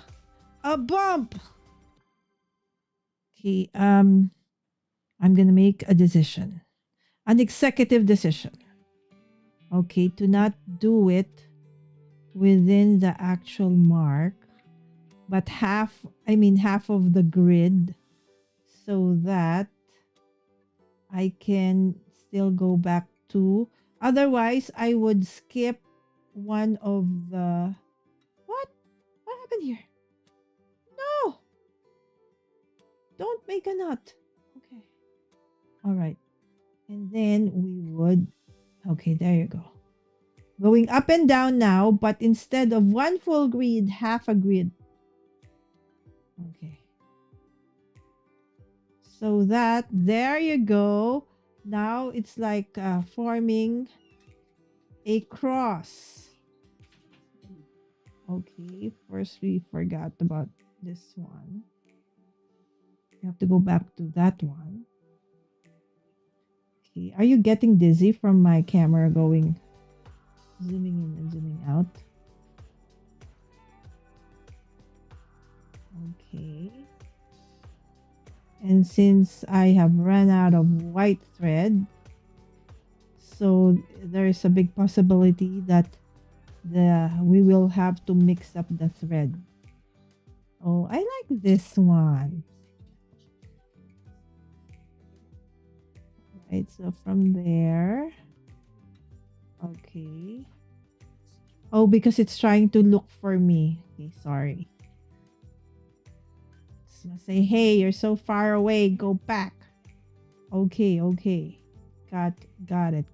A bump! Okay, I'm gonna make a decision. An executive decision. Okay, to not do it within the actual mark, but half of the grid, so that I can still go back to. Otherwise, I would skip one of the. What? What happened here? No! Don't make a knot. Okay. All right. And then we would. Okay, there you go. Going up and down now, but instead of one full grid, half a grid. Okay. So that, there you go. Now it's like forming a cross. Okay, first we forgot about this one. You have to go back to that one. Okay, are you getting dizzy from my camera going zooming in and zooming out? Okay. And since I have run out of white thread, so there is a big possibility that we will have to mix up the thread. Oh, I like this one. Right, so from there. Okay. Oh, because it's trying to look for me. Okay, sorry. It's gonna say, hey, you're so far away. Go back. Okay, okay. Got it.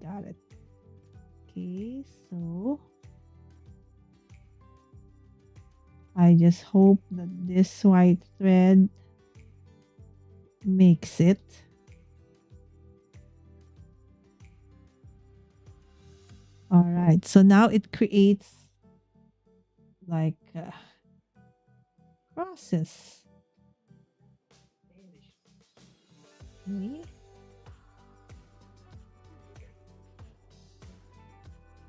Okay, so I just hope that this white thread makes it. All right, so now it creates like crosses. Okay.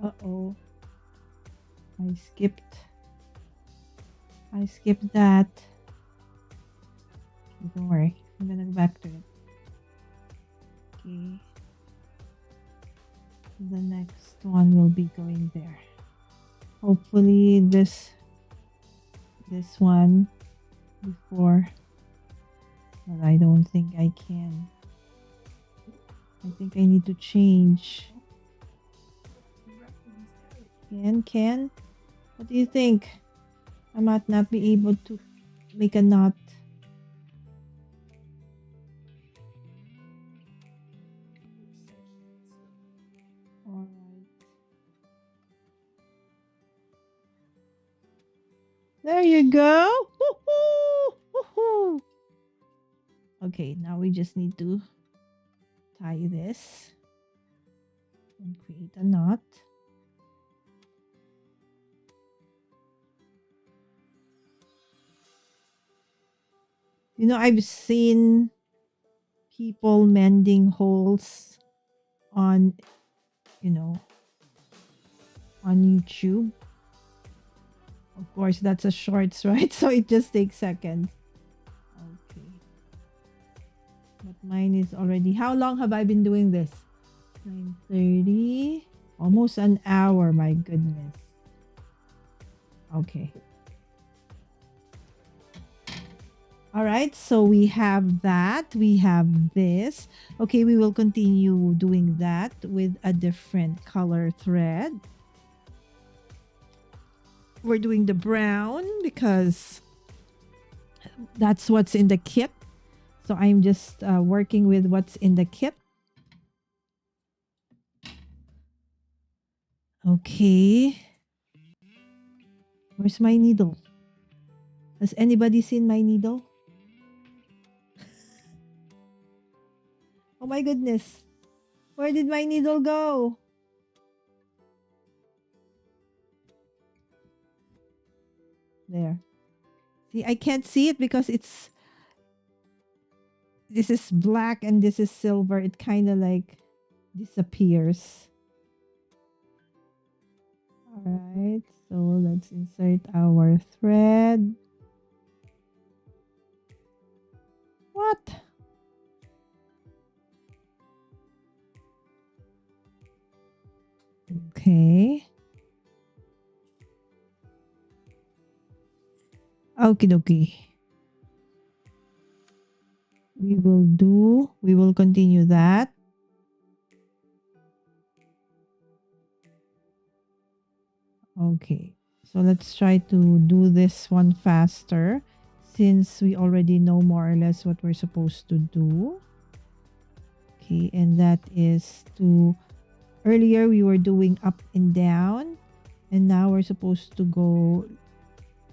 Uh-oh. I skipped that. Okay, don't worry. I'm gonna go back to it. Okay. The next one will be going there. Hopefully this one before, but I don't think I can. I think I need to change. Can? What do you think? I might not be able to make a knot. All right. There you go. Woohoo! Woohoo! Okay, now we just need to tie this and create a knot. You know, I've seen people mending holes on, on YouTube. Of course, that's a shorts, right? So it just takes seconds. Okay. But mine is already, how long have I been doing this? 9:30. Almost an hour, my goodness. Okay. All right, so we have that. We have this. Okay, we will continue doing that with a different color thread. We're doing the brown because that's what's in the kit. So I'm just working with what's in the kit. Okay. Where's my needle? Has anybody seen my needle? Oh my goodness. Where did my needle go? There. See, I can't see it because this is black and this is silver. It kind of like disappears. All right, so let's insert our thread. What? Okay. Okie dokie. We will continue that. Okay. So let's try to do this one faster since we already know more or less what we're supposed to do. Okay, and that is to earlier we were doing up and down, and now we're supposed to go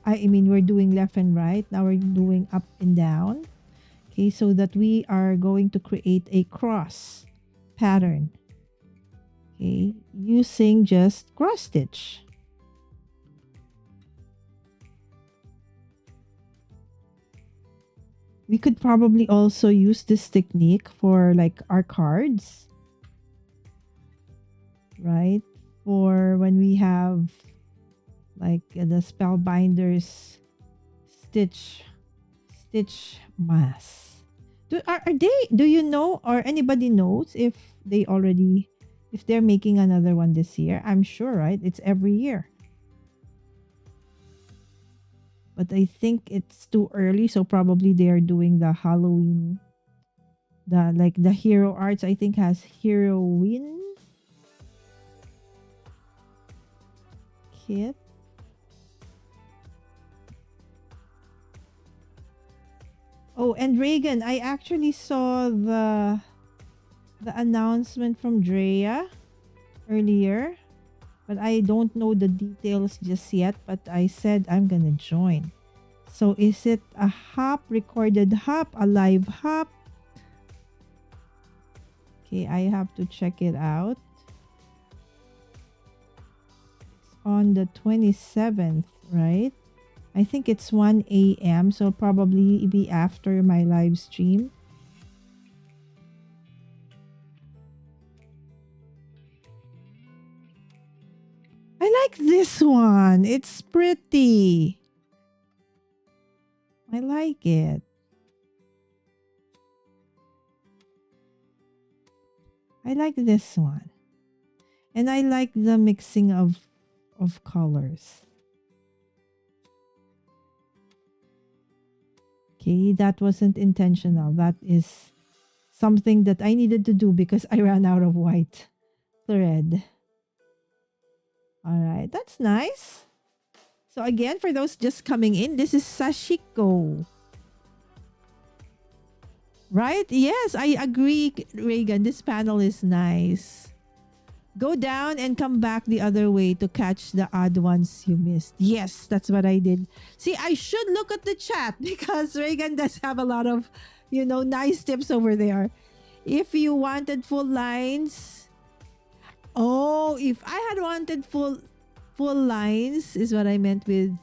I mean we're doing left and right. Now we're doing up and down. Okay, so that we are going to create a cross pattern. Okay, using just cross stitch. We could probably also use this technique for like our cards, right? For when we have like the spellbinders stitch mass. Are they, do you know, or anybody knows if they already, if they're making another one this year? I'm sure, right? It's every year. But I think it's too early, so probably they are doing the Halloween, the like the Hero Arts, I think, has Heroine kit. Oh, and Reagan, I actually saw the announcement from Drea earlier, but I don't know the details just yet, but I said I'm gonna join. So is it a hop, recorded hop, a live hop? Okay, I have to check it out. It's on the 27th, right? I think it's 1 a.m. So probably be after my live stream. I like this one. It's pretty. I like it. I like this one. And I like the mixing of colors. Okay, that wasn't intentional. That is something that I needed to do because I ran out of white thread. All right, that's nice. So again, for those just coming in, this is Sashiko. Right? Yes, I agree, Reagan. This panel is nice. Go down and come back the other way to catch the odd ones you missed. Yes, that's what I did. See, I should look at the chat because Reagan does have a lot of, nice tips over there. If you wanted full lines. Oh, if I had wanted full lines is what I meant with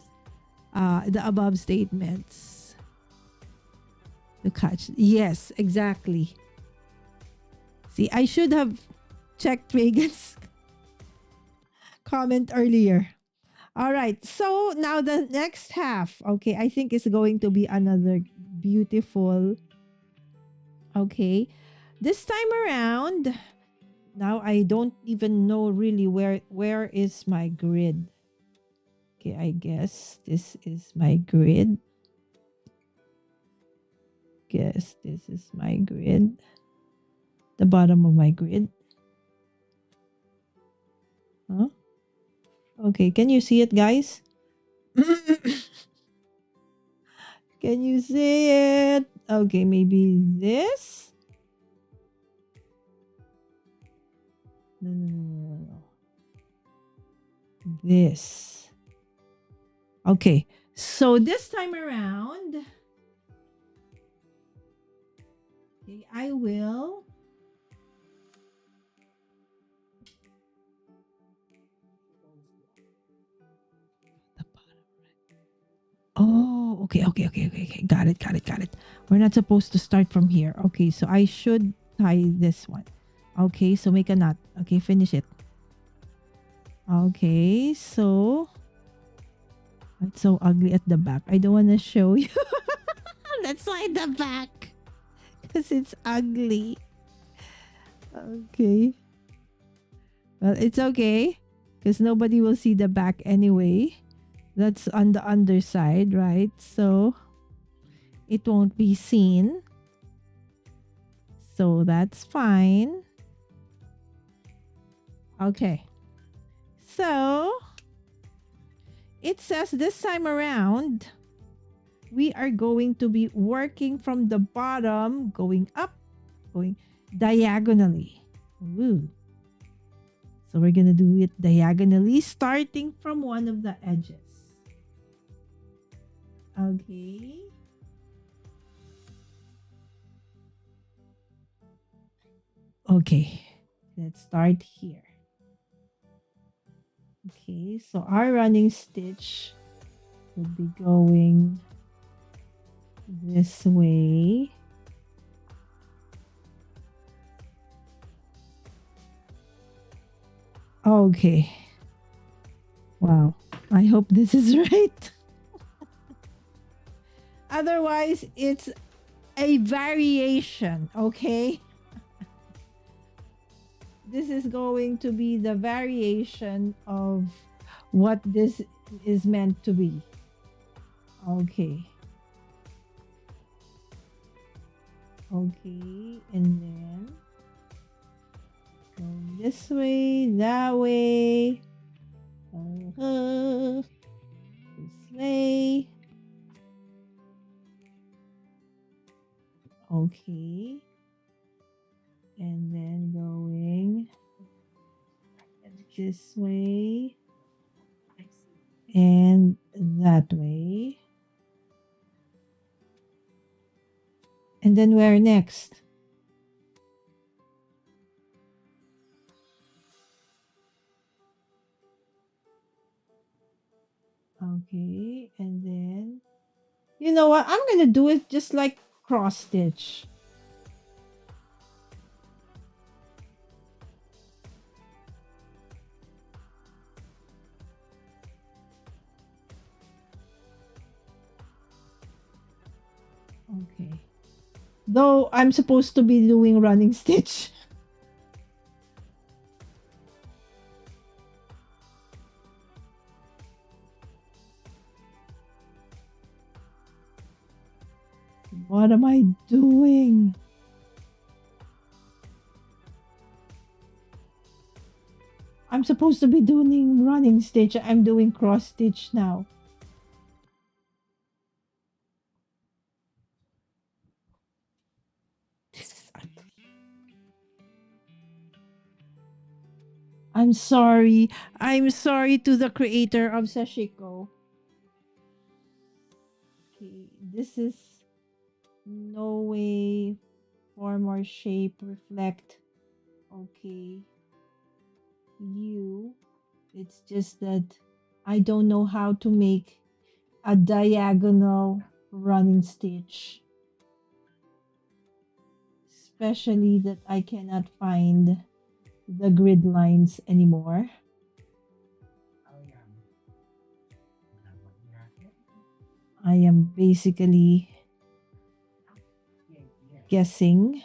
the above statements. To catch. Yes, exactly. See, I should have checked Reagan's comment earlier. All right. So now the next half, okay, I think is going to be another beautiful. Okay. This time around, now I don't even know really where is my grid. Okay, I guess this is my grid. Guess this is my grid. The bottom of my grid. Huh? Okay, can you see it, guys? Can you see it? Okay, maybe this? No. This. Okay, so this time around, okay, I will. Oh, okay. Got it. We're not supposed to start from here. Okay, so I should tie this one. Okay, so make a knot. Okay, finish it. Okay, so it's so ugly at the back. I don't want to show you. Let's slide the back because it's ugly. Okay. Well, it's okay because nobody will see the back anyway. That's on the underside, right? So it won't be seen. So that's fine. Okay. So it says this time around, we are going to be working from the bottom, going up, going diagonally. Ooh. So we're going to do it diagonally, starting from one of the edges. Okay. Okay. Let's start here. Okay, so our running stitch would be going this way. Okay. Wow. I hope this is right. Otherwise, it's a variation, okay? This is going to be the variation of what this is meant to be. Okay. Okay, and then go this way, that way, this way. Okay, and then going this way and that way. And then where next? Okay, and then you know what? I'm gonna do it just like cross stitch. Okay. Though I'm supposed to be doing running stitch. What am I doing? I'm supposed to be doing running stitch. I'm doing cross stitch now. This is ugly. I'm sorry. I'm sorry to the creator of Sashiko. Okay, this is no way, form or shape reflect. Okay, you. It's just that I don't know how to make a diagonal running stitch. Especially that I cannot find the grid lines anymore. I am basically guessing.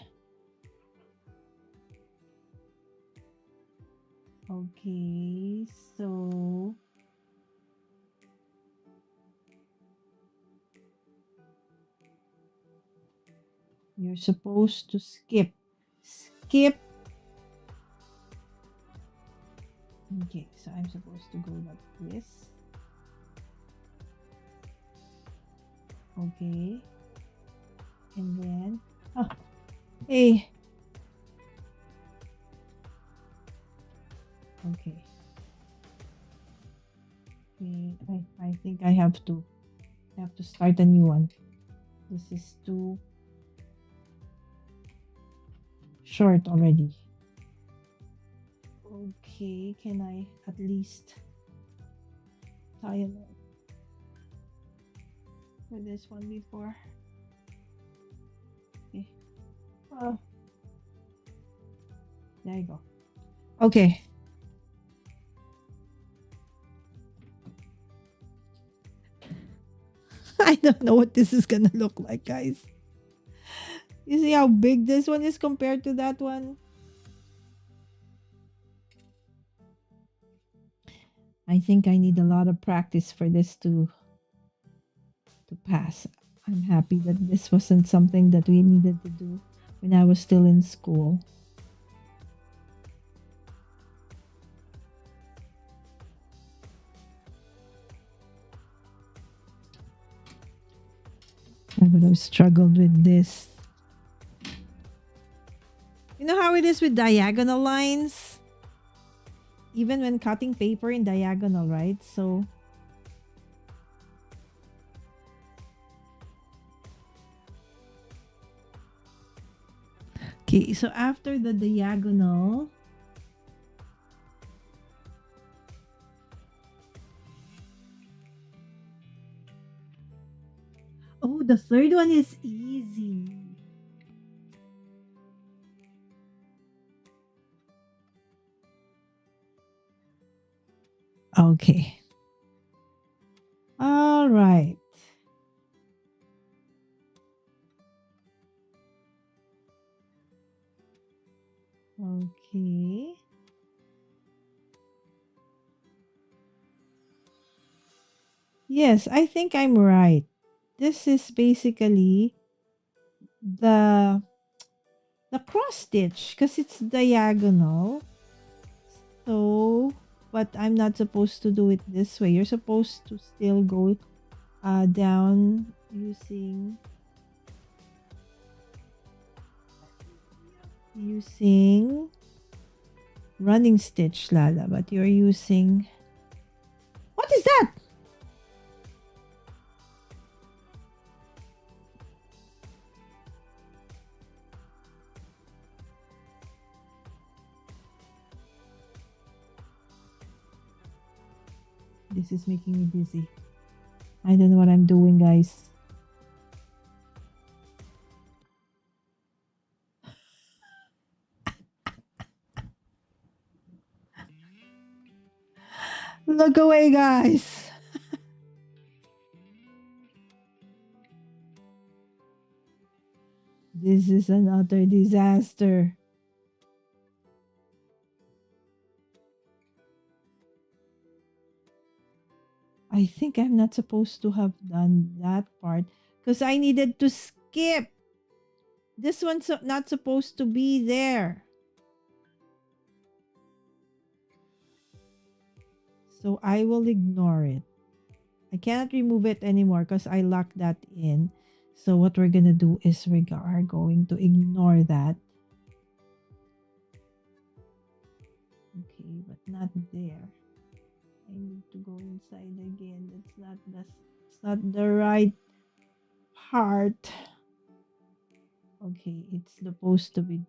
Okay, so you're supposed to skip. Okay, so I'm supposed to go like this. Okay. And then, oh, hey. Okay. Okay, I think I have to start a new one. This is too short already. Okay, can I at least tie a knot for this one before? Okay. There you go. Okay. I don't know what this is gonna look like, guys. You see how big this one is compared to that one? I think I need a lot of practice for this to pass. I'm happy that this wasn't something that we needed to do when I was still in school. I would have struggled with this. You know how it is with diagonal lines? Even when cutting paper in diagonal, right? So okay, so after the diagonal, oh, the third one is easy. Okay. All right. Okay. Yes, I think I'm right. This is basically the the cross stitch because it's diagonal. So, but I'm not supposed to do it this way. You're supposed to still go down using running stitch, Lala, but you're using, what is that? This is making me dizzy. I don't know what I'm doing, guys. Look away, guys. This is an utter disaster. I think I'm not supposed to have done that part because I needed to skip. This one's not supposed to be there. So I will ignore it. I cannot remove it anymore because I locked that in. So what we're going to do is we are going to ignore that. Okay, but not there. I need to go inside again. That's not the right part. Okay, it's supposed to be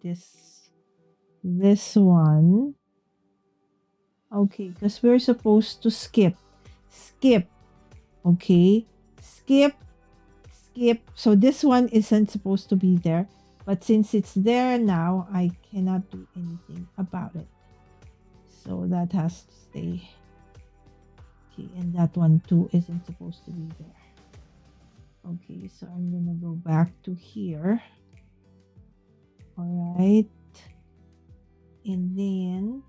this one. Okay, because we're supposed to skip. Skip. Okay. Skip. Skip. So this one isn't supposed to be there. But since it's there now, I cannot do anything about it. So that has to stay. Okay, and that one too isn't supposed to be there. Okay, so I'm gonna go back to here. All right. And then,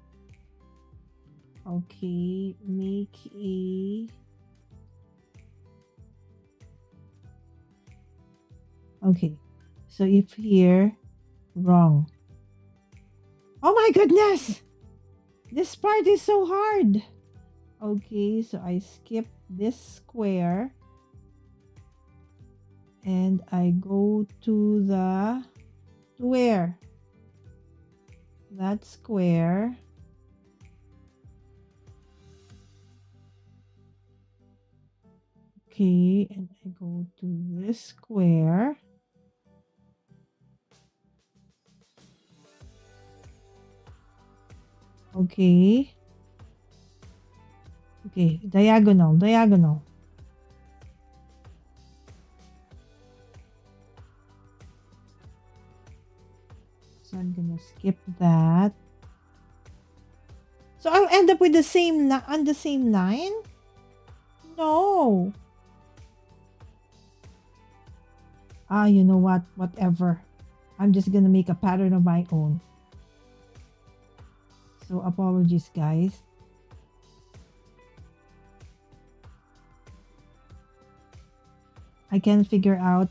okay, make a, okay, so if here, wrong. Oh my goodness! This part is so hard. Okay, so I skip this square and I go to the, to where? That square. Okay, and I go to this square. Okay. Okay, diagonal, diagonal. So I'm gonna skip that. So I'll end up with the same on the same line? No. You know what? Whatever. I'm just gonna make a pattern of my own. So apologies, guys. I can't figure out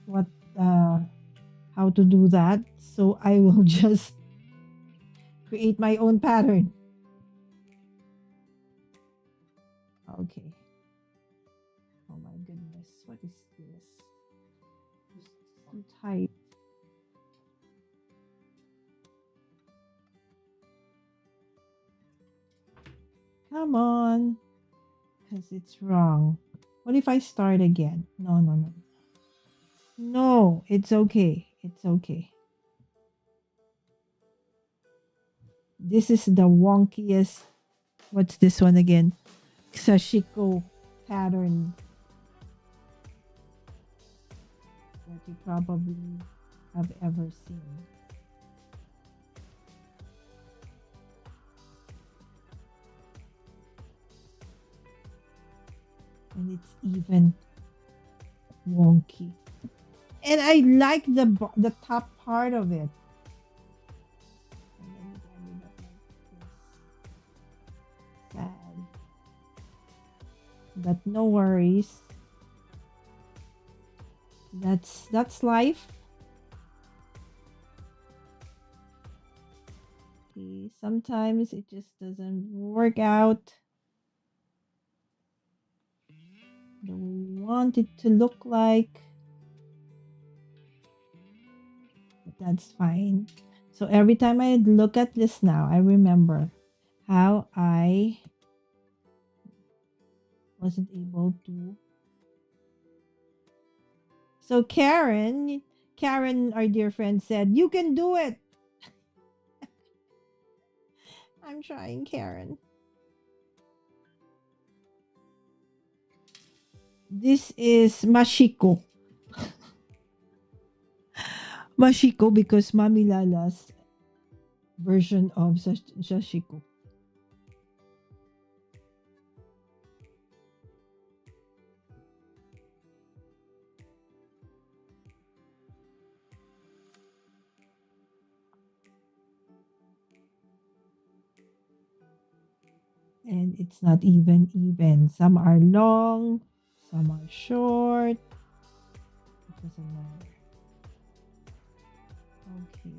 what how to do that. So I will just create my own pattern. Okay. Oh my goodness. What is this? It's too tight. Come on. Because it's wrong. What if I start again? No, no, no. No, it's okay. It's okay. This is the wonkiest. What's this one again? Sashiko pattern that you probably have ever seen. And it's even wonky. And I like the top part of it. And then it ended up like this. Sad. But no worries. That's life. Okay, sometimes it just doesn't work out the way we want it to look like. But that's fine. So every time I look at this now, I remember how I wasn't able to. So Karen, our dear friend, said, "You can do it." I'm trying, Karen. This is Mashiko. Mashiko because Mami Lala's version of Sashiko. And it's not even. Some are long, some are short. It doesn't matter. Okay.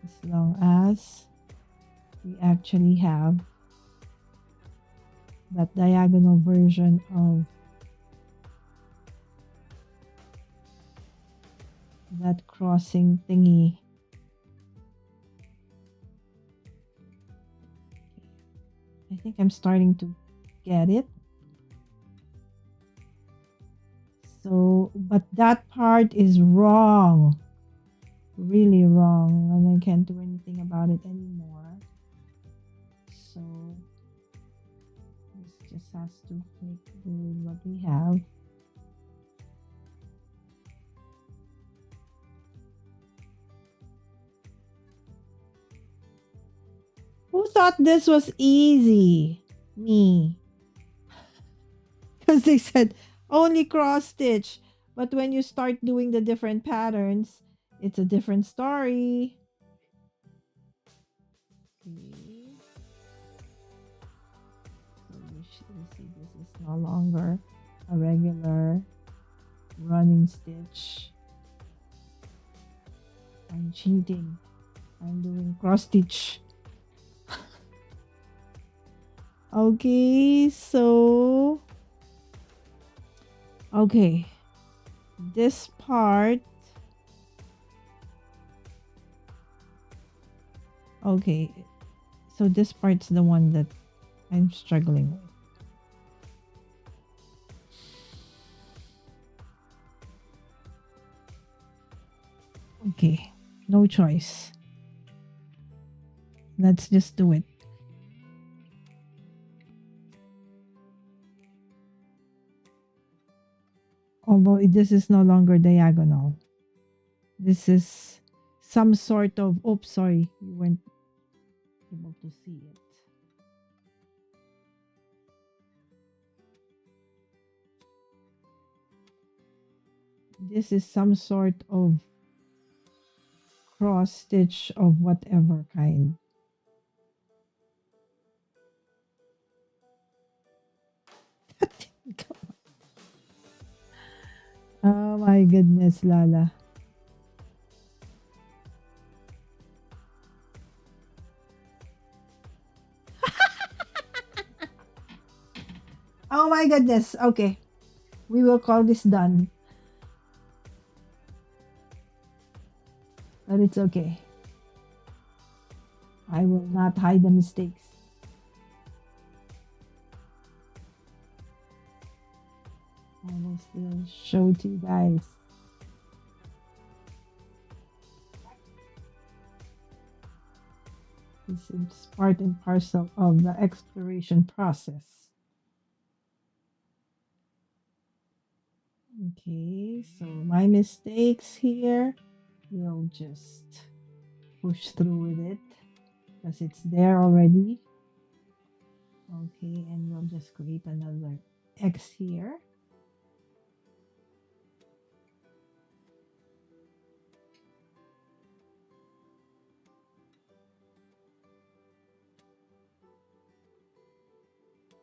As long as we actually have that diagonal version of that crossing thingy. I think I'm starting to get it. So, but that part is wrong. Really wrong. And I can't do anything about it anymore. So, this just has to make do with what we have. Who thought this was easy? Me. Because they said only cross stitch. But when you start doing the different patterns, it's a different story. Okay. So you see this is no longer a regular running stitch. I'm cheating. I'm doing cross stitch. Okay, so okay, this part. Okay, so this part's the one that I'm struggling with. Okay, no choice. Let's just do it. Although this is no longer diagonal. This is some sort of, oops, sorry, you able to see it. This is some sort of cross stitch of whatever kind. Oh my goodness, Lala. Oh my goodness. Okay. We will call this done. But it's okay. I will not hide the mistakes. I will still show to you guys. This is part and parcel of the exploration process. Okay, so my mistakes here, we'll just push through with it because it's there already. Okay, and we'll just create another X here.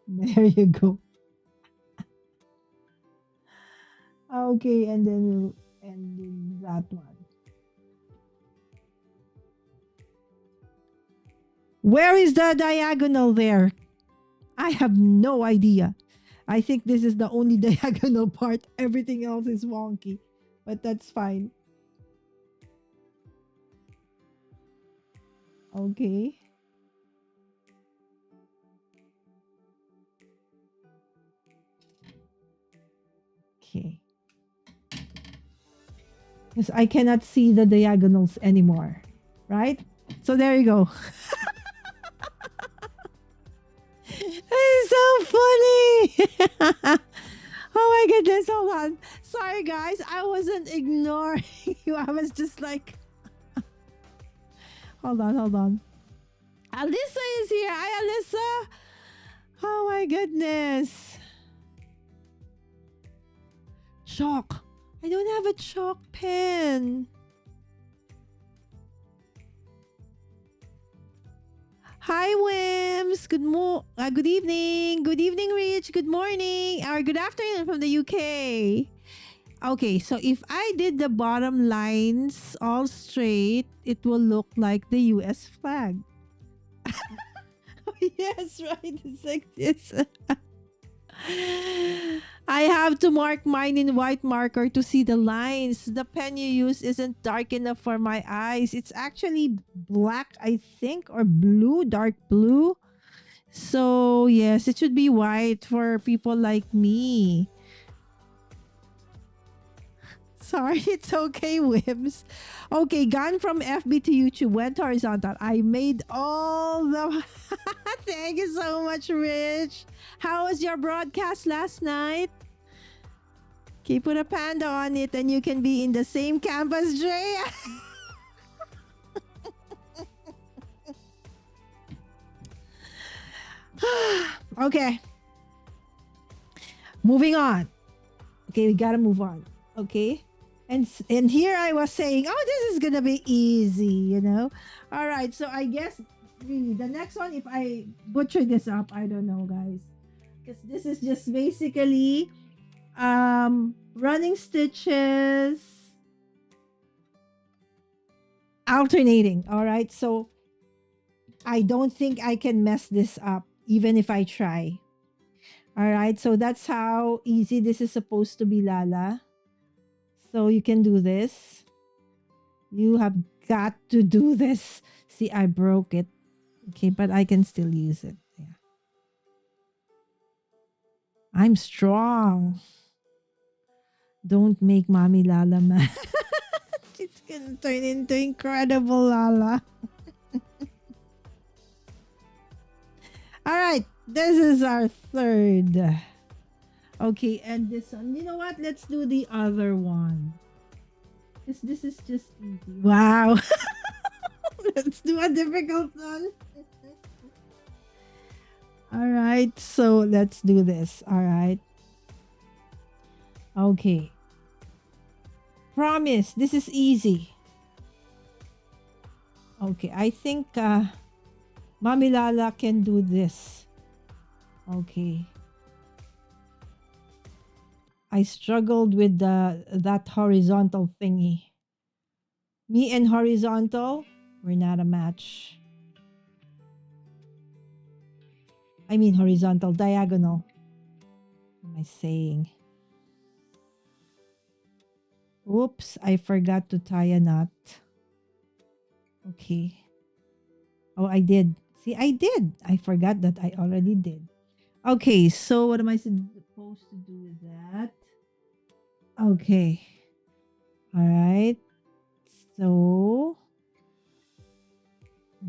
There you go. Okay, and then we'll end in that one. Where is the diagonal there? I have no idea. I think this is the only diagonal part. Everything else is wonky, but that's fine. Okay. Okay. Because I cannot see the diagonals anymore, right? So there you go. It's so funny. Oh my goodness, hold on. Sorry guys, I wasn't ignoring you. I was just like, hold on. Alyssa is here. Hi, Alyssa. Oh my goodness. Chalk. I don't have a chalk pen. Hi, Wims. Good evening. Good evening, Rich. Good morning or good afternoon from the UK. Okay, so if I did the bottom lines all straight, it will look like the US flag. Oh, yes, right. It's like this. I have to mark mine in white marker to see the lines. The pen you use isn't dark enough for my eyes. It's actually black, I think, or blue, dark blue. So, yes, it should be white for people like me. Sorry, it's okay, Wims. Okay, gone from FB to YouTube, went horizontal. I made all the... Thank you so much, Rich. How was your broadcast last night? Okay, put a panda on it and you can be in the same camp as Drea. Okay. Moving on. Okay, we gotta move on. Okay. And here I was saying, oh, this is gonna be easy, All right, so I guess really the next one, if I butcher this up, I don't know, guys, because this is just basically running stitches alternating. All right, so I don't think I can mess this up even if I try. All right, so that's how easy this is supposed to be, Lala. So you can do this. You have got to do this. See, I broke it. Okay, but I can still use it. Yeah. I'm strong. Don't make Mommy Lala mad. It's gonna turn into Incredible Lala. All right, this is our third. Okay, and this one, you know what? Let's do the other one. This is just easy. Wow. Let's do a difficult one. All right, so let's do this. All right. Okay. Promise, this is easy. Okay, I think Mami Lala can do this. Okay. I struggled with that horizontal thingy. Me and horizontal, we're not a match. I mean horizontal, diagonal. What am I saying? Oops, I forgot to tie a knot. Okay. Oh, I did. See, I did. I forgot that I already did. Okay, so what am I supposed to do with that? Okay. All right. So,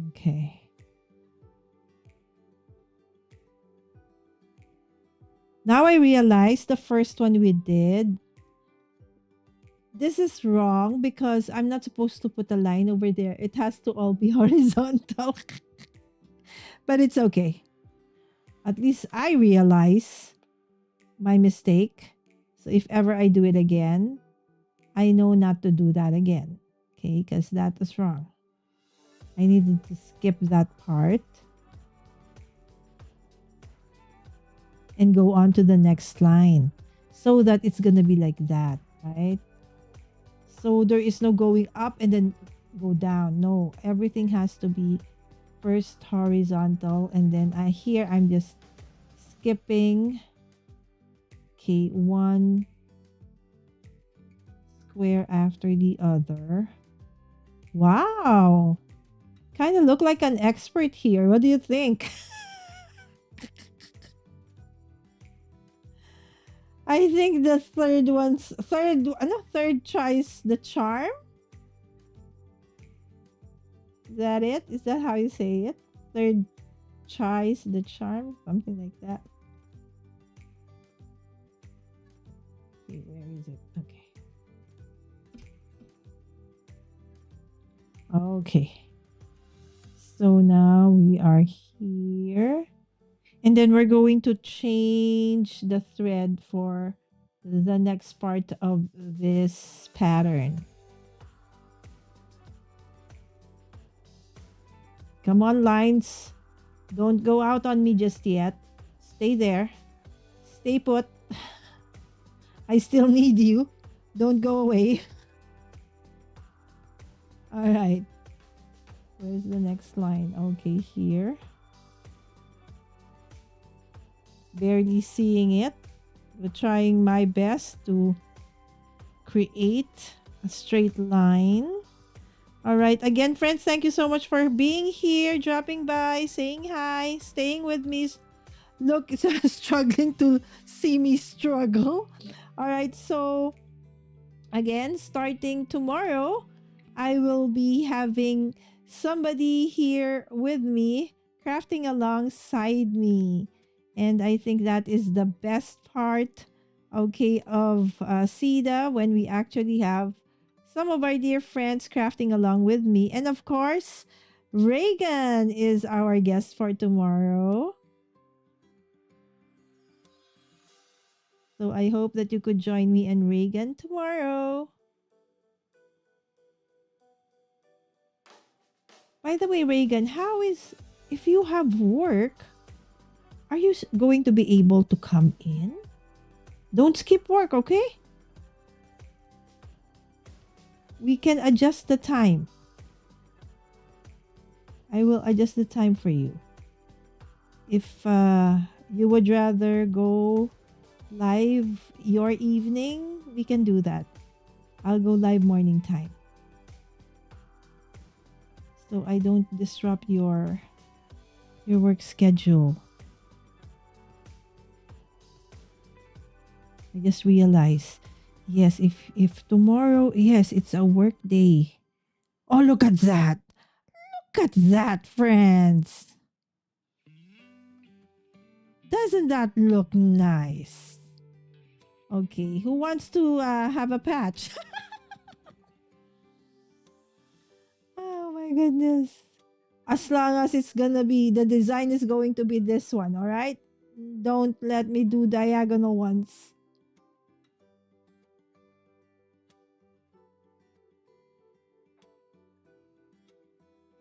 okay. Now I realize the first one we did, this is wrong because I'm not supposed to put a line over there. It has to all be horizontal. But it's okay. At least I realize my mistake. So if ever I do it again, I know not to do that again. Okay, because that is wrong. I needed to skip that part and go on to the next line so that it's going to be like that, right? So there is no going up and then go down. No, everything has to be first horizontal and then I'm just skipping. Okay, one square after the other. Wow. Kind of look like an expert here. What do you think? I think the third tries the charm. Is that it? Is that how you say it? Third tries the charm, something like that. Okay, where is it? Okay. Okay. So now we are here. And then we're going to change the thread for the next part of this pattern. Come on, lines. Don't go out on me just yet. Stay there. Stay put. I still need you. Don't go away. All right. Where's the next line? Okay, here. Barely seeing it, but trying my best to create a straight line. All right. Again, friends, thank you so much for being here, dropping by, saying hi, staying with me. Look, struggling to see me struggle. All right. So, again, starting tomorrow, I will be having somebody here with me, crafting alongside me. And I think that is the best part, okay, of CEDA, when we actually have some of our dear friends crafting along with me. And of course, Reagan is our guest for tomorrow. So I hope that you could join me and Reagan tomorrow. By the way, Reagan, if you have work, are you going to be able to come in? Don't skip work, okay? We can adjust the time. I will adjust the time for you. If you would rather go live your evening, we can do that. I'll go live morning time, so I don't disrupt your work schedule. I just realized, yes, if tomorrow, yes, it's a work day. Oh, look at that. Look at that, friends. Doesn't that look nice? Okay, who wants to have a patch? Oh my goodness. As long as it's gonna be, the design is going to be this one, all right? Don't let me do diagonal ones.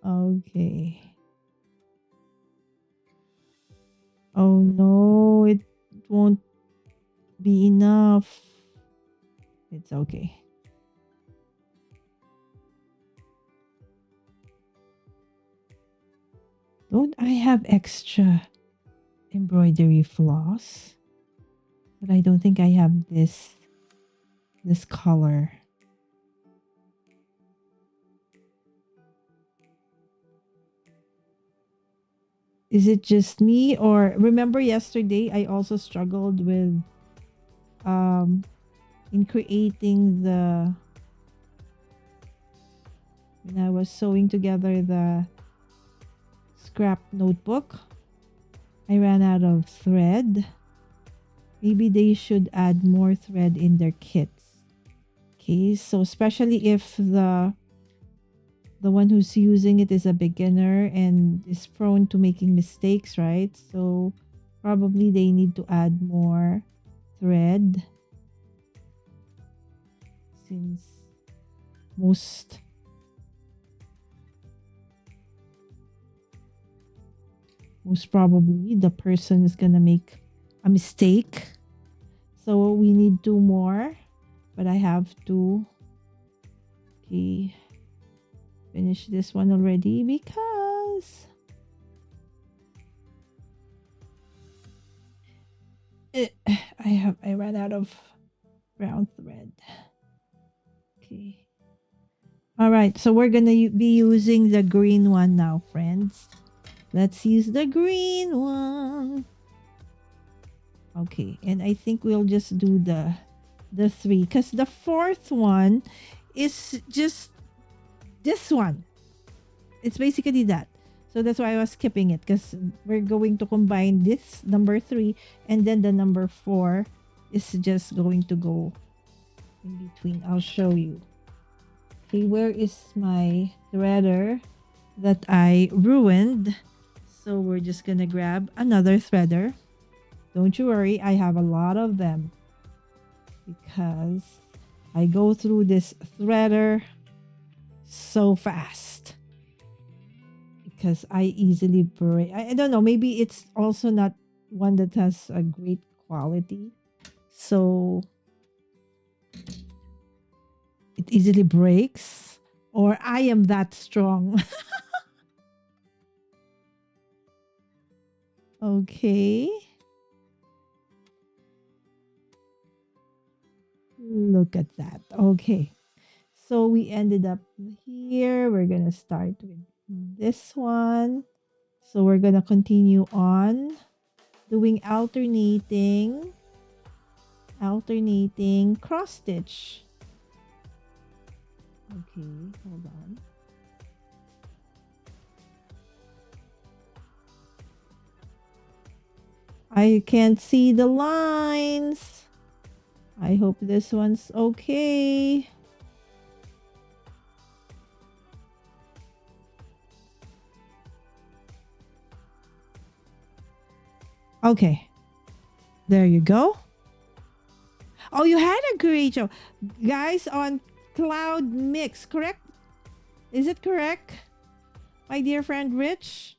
Okay. Oh no, it won't be enough. It's okay. Don't I have extra embroidery floss? But I don't think I have this color. Is it just me, or remember yesterday I also struggled with in creating the, when I was sewing together the scrap notebook, I ran out of thread. Maybe they should add more thread in their kits. Okay, so especially if the one who's using it is a beginner and is prone to making mistakes, right? So probably they need to add more thread, since most probably the person is gonna make a mistake. So we need two more, but I have to, okay, finish this one already because I ran out of brown thread. Okay. All right, so we're gonna be using the green one now, friends. Let's use the green one. Okay, and I think we'll just do the three, because the fourth one is just this one. It's basically that. So that's why I was skipping it, because we're going to combine this number 3, and then the number 4 is just going to go in between. I'll show you. Okay, where is my threader that I ruined? So we're just gonna grab another threader. Don't you worry, I have a lot of them because I go through this threader so fast. Because I easily break. I don't know, maybe it's also not one that has a great quality. So it easily breaks, or I am that strong. Okay. Look at that. Okay. So we ended up here. We're going to start with this one. So we're going to continue on doing alternating cross stitch. Okay, hold on. I can't see the lines. I hope this one's okay. Okay. There you go. Oh, you had a great show. Guys, on Cloud Mix, correct? Is it correct? My dear friend Rich?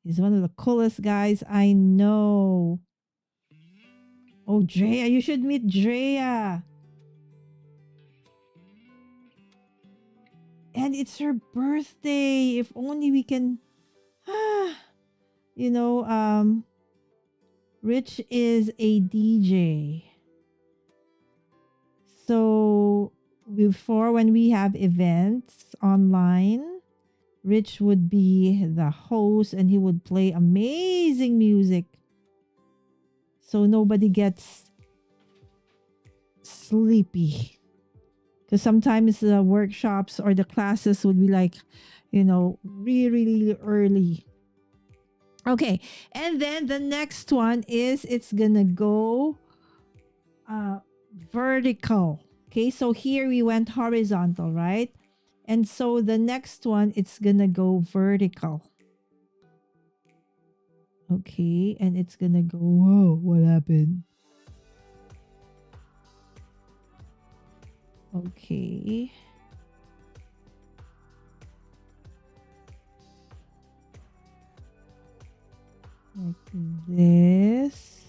He's one of the coolest guys I know. Oh, Drea, you should meet Drea. And it's her birthday. If only we can, you know, Rich is a DJ. So before, when we have events online, Rich would be the host and he would play amazing music. So nobody gets sleepy. Because sometimes the workshops or the classes would be like, you know, really, really early. Okay. And then the next one is it's going to go vertical. Okay. So here we went horizontal, right? And so the next one, it's gonna go vertical. Okay, and it's gonna go, whoa, what happened? Okay. Like this.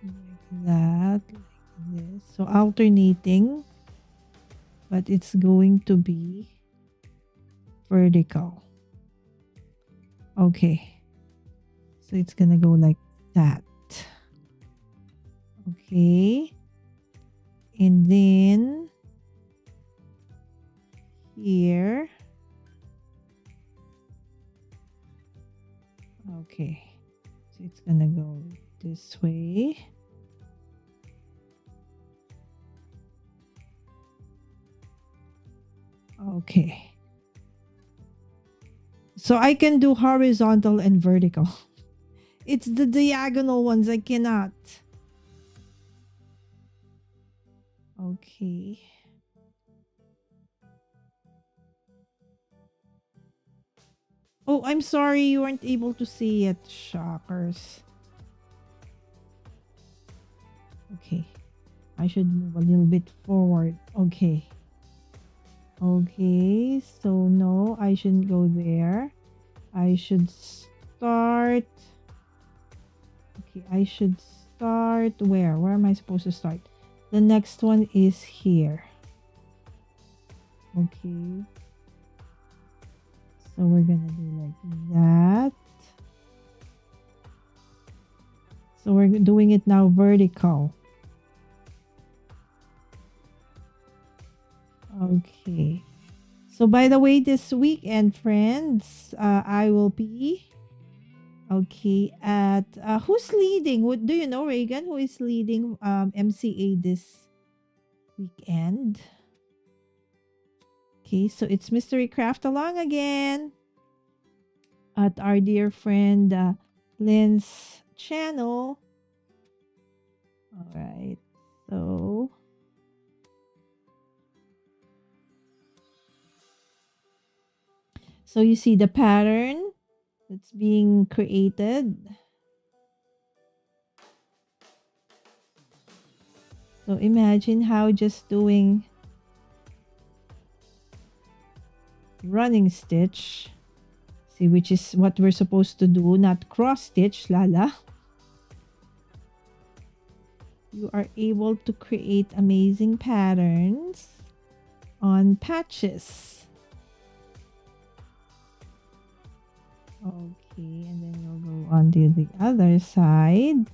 Like that. Like this. So alternating. But it's going to be vertical. Okay. So it's gonna go like that. Okay. And then here. Okay. So it's gonna go this way. Okay. So I can do horizontal and vertical. It's the diagonal ones I cannot. Okay. Oh, I'm sorry you weren't able to see it. Shockers. Okay. I should move a little bit forward. Okay. Okay. So no, I shouldn't go there. I should start. Okay. I should start where? Where am I supposed to start? The next one is here. Okay. So we're gonna do like that. So we're doing it now vertical. Okay. So by the way, this weekend, friends, I will be okay at who's leading? What do you know, Reagan? Who is leading MCA this weekend? Okay, so it's Mystery Craft along again at our dear friend Lynn's channel. All right. So you see the pattern that's being created. So imagine how just doing running stitch, see, which is what we're supposed to do, not cross stitch, Lala. You are able to create amazing patterns on patches. Okay, and then we'll go on to the other side.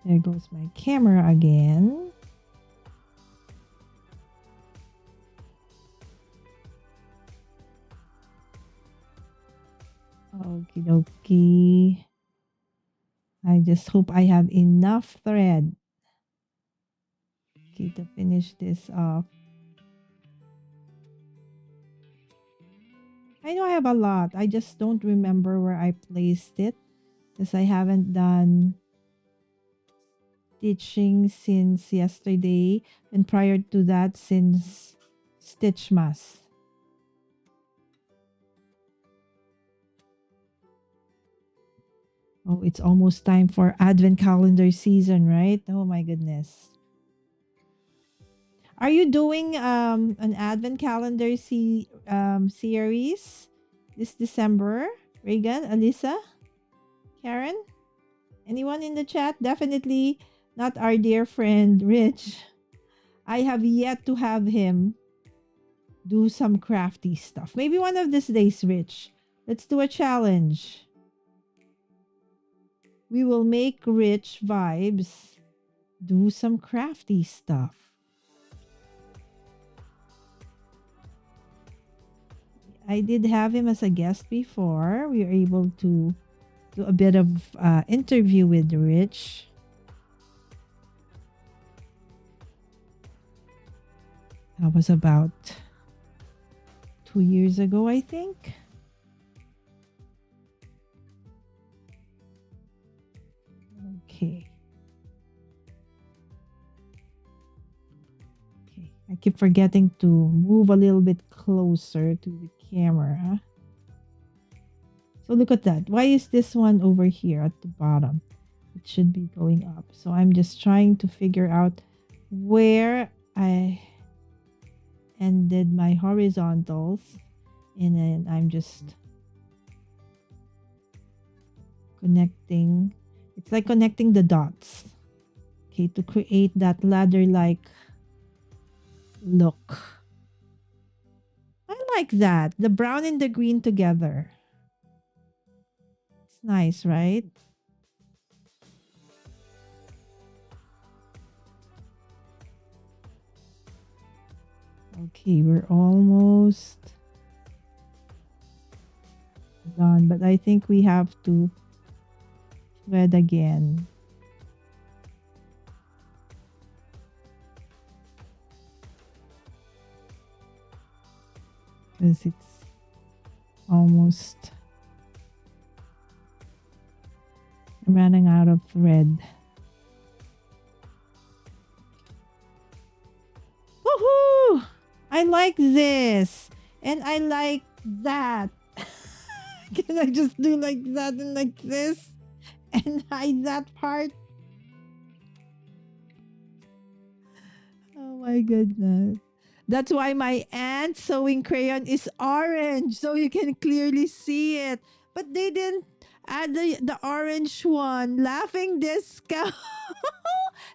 There goes my camera again. Okie dokie. I just hope I have enough thread, okay, to finish this off. I know I have a lot. I just don't remember where I placed it because I haven't done stitching since yesterday, and prior to that since Stitchmas. Oh, it's almost time for Advent calendar season, right? Oh my goodness. Are you doing an Advent calendar series this December? Reagan, Alyssa, Karen? Anyone in the chat? Definitely not our dear friend Rich. I have yet to have him do some crafty stuff. Maybe one of these days, Rich. Let's do a challenge. We will make Rich vibes do some crafty stuff. I did have him as a guest before. We were able to do a bit of interview with Rich. That was about 2 years ago, I think. Okay. Okay, I keep forgetting to move a little bit closer to the camera. So look at that. Why is this one over here at the bottom? It should be going up. So I'm just trying to figure out where I ended my horizontals, and then I'm just connecting. It's like connecting the dots, okay, to create that ladder-like look. I like that. The brown and the green together. It's nice, right? Okay, we're almost done, but I think we have to thread again. Because it's almost running out of thread. Woohoo! I like this. And I like that. Can I just do like that and like this? And hide that part? Oh my goodness. That's why my aunt's sewing crayon is orange, so you can clearly see it. But they didn't add the orange one. Laughing disco.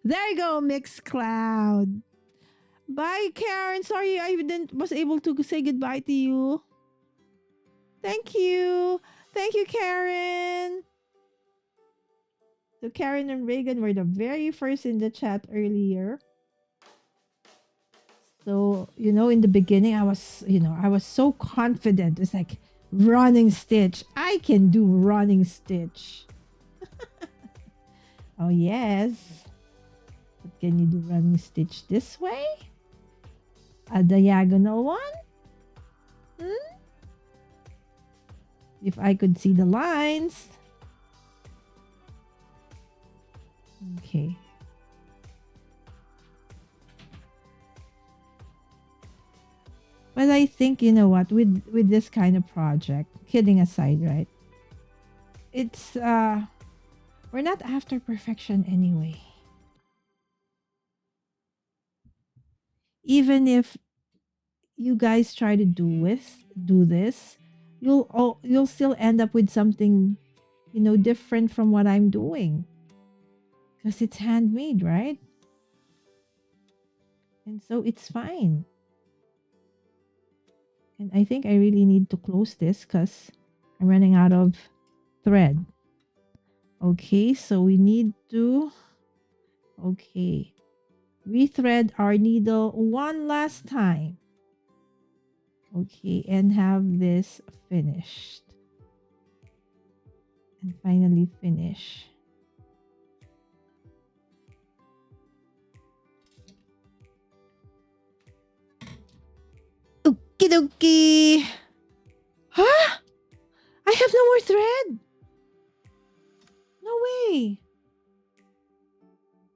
There you go, mixed cloud. Bye, Karen. Sorry I didn't was able to say goodbye to you. Thank you. Thank you, Karen. So Karen and Reagan were the very first in the chat earlier. So, in the beginning, I was so confident. It's like running stitch. I can do running stitch. Oh, yes. But can you do running stitch this way? A diagonal one? Hmm? If I could see the lines. Okay. But I think, you know what, with this kind of project, kidding aside, right? It's we're not after perfection anyway. Even if you guys try to do this, you'll still end up with something, different from what I'm doing. Because it's handmade, right? And so it's fine. And I think I really need to close this because I'm running out of thread. Okay, so we need to, okay, rethread our needle one last time. Okay, and have this finished. And finally finish. Okie dokie. Huh? I have no more thread. No way.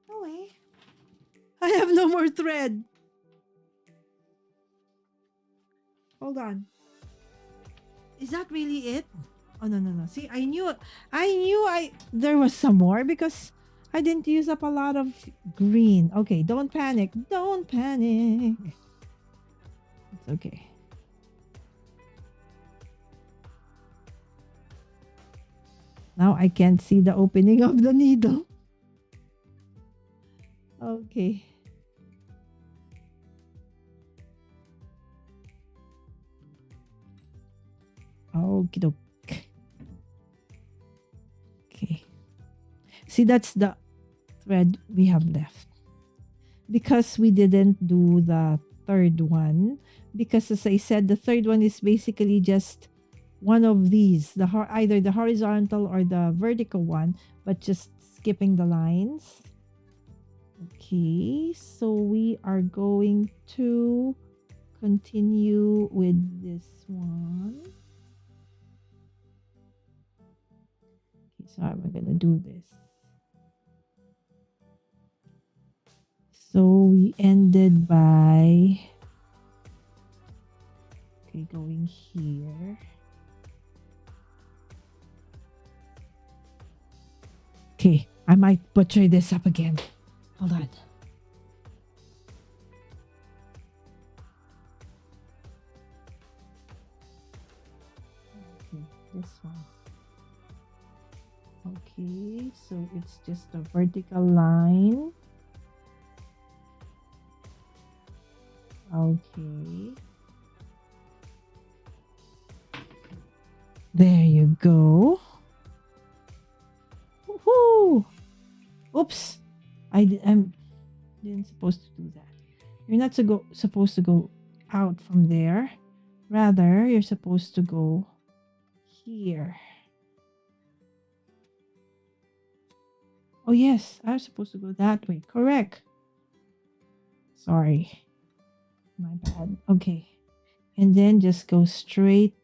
No way. I have no more thread. Hold on. Is that really it? Oh, no. See, I knew there was some more because I didn't use up a lot of green. Okay, don't panic. Don't panic. It's okay. Now I can't see the opening of the needle. Okay. Okie doke. Okay. See, that's the thread we have left. Because we didn't do the third one. Because as I said, the third one is basically just one of these. Either the horizontal or the vertical one. But just skipping the lines. Okay. So we are going to continue with this one. Okay, so I'm going to do this. So we ended by going here. Okay, I might butcher this up again. Hold on. Okay, this one. Okay, so it's just a vertical line. Okay. There you go. Woohoo! Oops. I'm didn't supposed to do that. You're not supposed to go out from there. Rather, you're supposed to go here. Oh yes, I was supposed to go that way. Correct. Sorry. My bad. Okay. And then just go straight.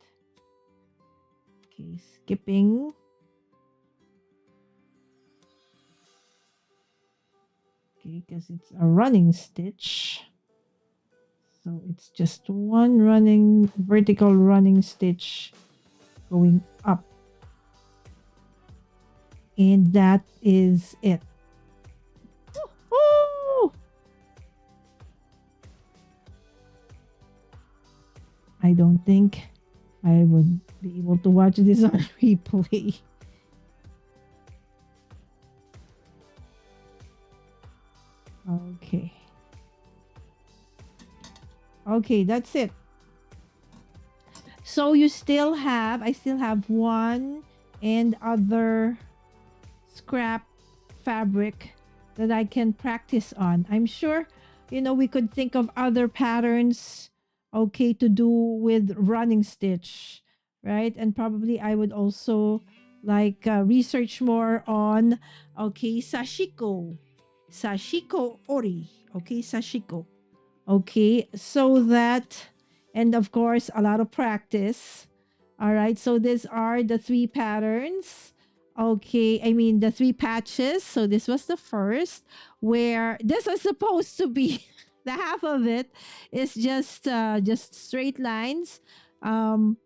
Okay, skipping. Okay, because it's a running stitch. So it's just one vertical running stitch going up. And that is it. Woo-hoo! I don't think I would be able to watch this on replay. Okay. Okay, that's it. So I still have one and other scrap fabric that I can practice on. I'm sure, we could think of other patterns, okay, to do with running stitch, right? And probably I would also research more on, okay, Sashiko Ori, okay, Sashiko. Okay, so that, and of course, a lot of practice. All right, so these are the three patterns. Okay, I mean the three patches. So this was the first, where this was supposed to be the half of it is just straight lines, um,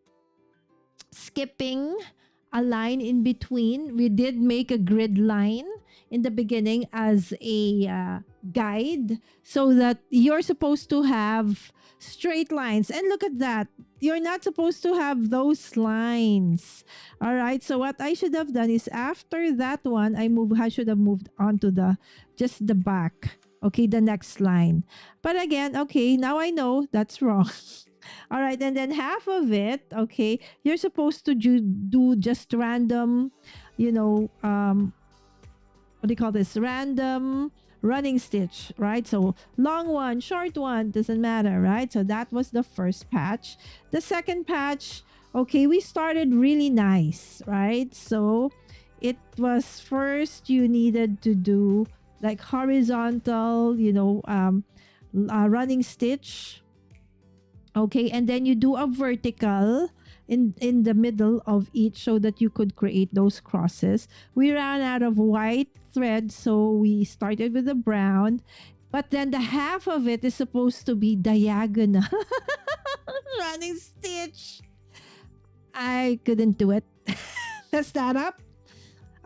skipping a line in between. We did make a grid line in the beginning as a guide so that you're supposed to have straight lines. And look at that. You're not supposed to have those lines. All right. So what I should have done is after that one, I should have moved on to just the back. Okay, the next line. But again, okay, now I know that's wrong. All right, and then half of it, okay, you're supposed to do just random, what do you call this? Random running stitch, right? So long one, short one, doesn't matter, right? So that was the first patch. The second patch, okay, we started really nice, right? So it was first you needed to do like horizontal, running stitch. Okay, and then you do a vertical in the middle of each so that you could create those crosses. We ran out of white thread, so we started with the brown, but then the half of it is supposed to be diagonal running stitch. I couldn't do it. That's that up.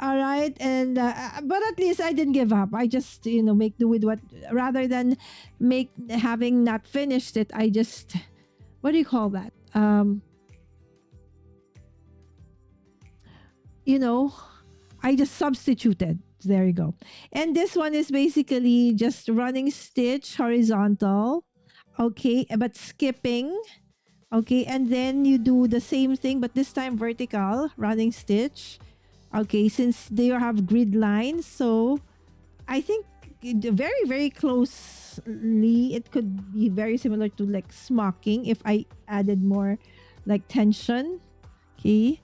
All right, and but at least I didn't give up. I just make do with what, rather than having not finished it. I just, what do you call that? I just substituted. There you go. And this one is basically just running stitch horizontal. Okay, but skipping. Okay, and then you do the same thing, but this time vertical running stitch. Okay, since they have grid lines, so I think very, very closely, it could be very similar to like smocking if I added more like tension. Okay.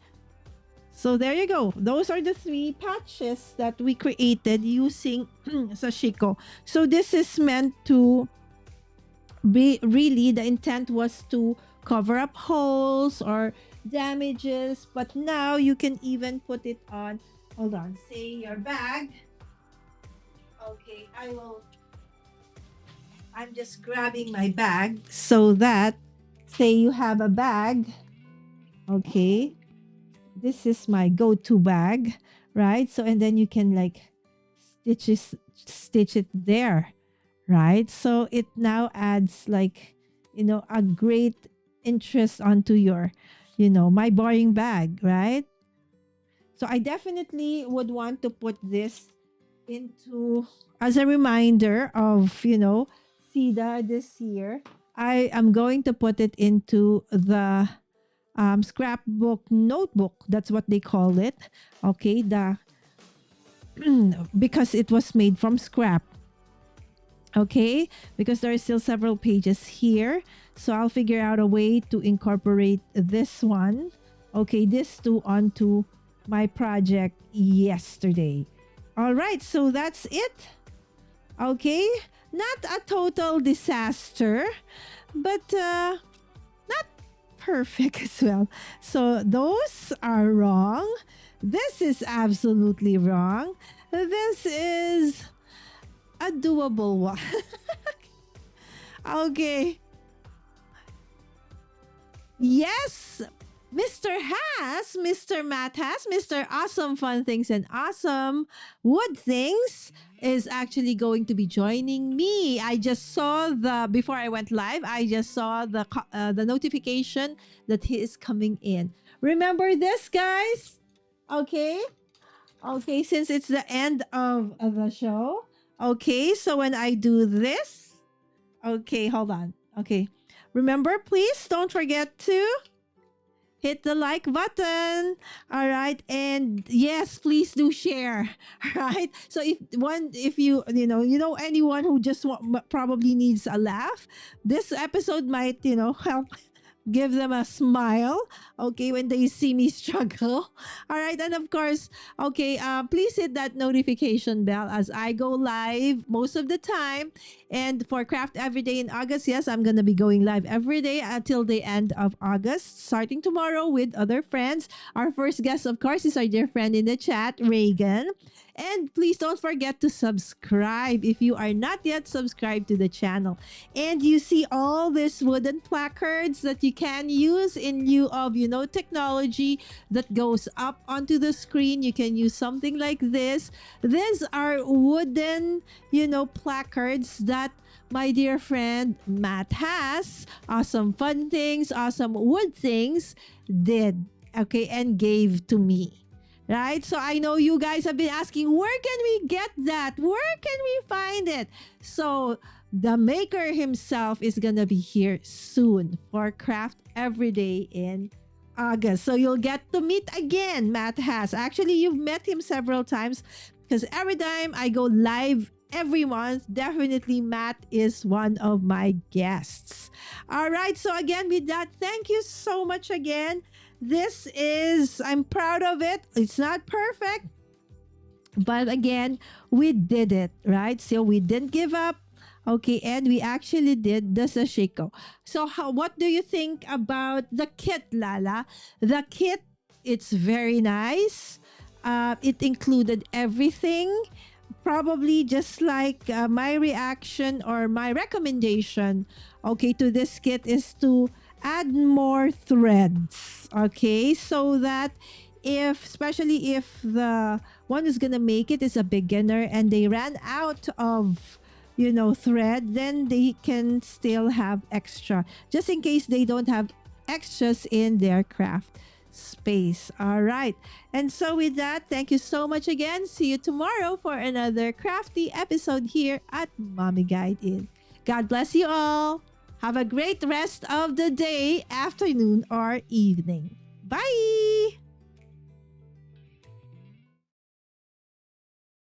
So there you go. Those are the three patches that we created using Sashiko. So this is meant to be, really, the intent was to cover up holes or damages, but now you can even put it on, hold on, say your bag. Okay, I will I'm just grabbing my bag so that, say you have a bag, okay, this is my go-to bag, right? So and then you can like stitch it there, right? So it now adds like, a great interest onto your, my boring bag, right? So I definitely would want to put this into as a reminder of, CEDA this year. I am going to put it into the scrapbook notebook. That's what they call it. Okay, the because it was made from scrap. Okay, because there are still several pages here, so I'll figure out a way to incorporate this one. Okay, this two onto my project yesterday. All right, so that's it. Okay, not a total disaster, but not perfect as well. So those are wrong. This is absolutely wrong. This is a doable one. Okay. Yes, Mr. Matt has, Mr. Awesome Fun Things and Awesome Wood Things is actually going to be joining me. I just saw before I went live, I just saw the notification that he is coming in. Remember this, guys? Okay. Okay, since it's the end of the show. Okay, so when I do this, okay, hold on. Okay. Remember, please don't forget to hit the like button. All right. And yes, please do share. All right. So if you know anyone who just probably needs a laugh, this episode might, help give them a smile, okay, when they see me struggle. All right, and of course, okay, please hit that notification bell as I go live most of the time. And for Craft Every Day in August, yes, I'm gonna be going live every day until the end of August, starting tomorrow with other friends. Our first guest, of course, is our dear friend in the chat, Reagan. And please don't forget to subscribe if you are not yet subscribed to the channel. And you see all these wooden placards that you can use in lieu of, technology that goes up onto the screen. You can use something like this. These are wooden, placards that my dear friend Matt has. Awesome Fun Things, Awesome Wood Things did, okay, and gave to me. Right? So I know you guys have been asking, where can we get that? Where can we find it? So the maker himself is going to be here soon for Craft Every Day in August. So you'll get to meet again, Matt has. Actually, you've met him several times because every time I go live every month, definitely Matt is one of my guests. All right. So again, with that, thank you so much again. I'm proud of it. It's not perfect, but again, we did it, right? So we didn't give up. Okay, and we actually did the Sashiko. So what do you think about the kit, Lala? The kit, it's very nice. It included everything. Probably just like my reaction or my recommendation, okay, to this kit is to add more threads, okay, so that especially if the one who's gonna make it is a beginner and they ran out of thread, then they can still have extra just in case they don't have extras in their craft space. All right, and so with that, thank you so much again. See you tomorrow for another crafty episode here at Mommy Guide In. God bless you all. Have a great rest of the day, afternoon, or evening. Bye!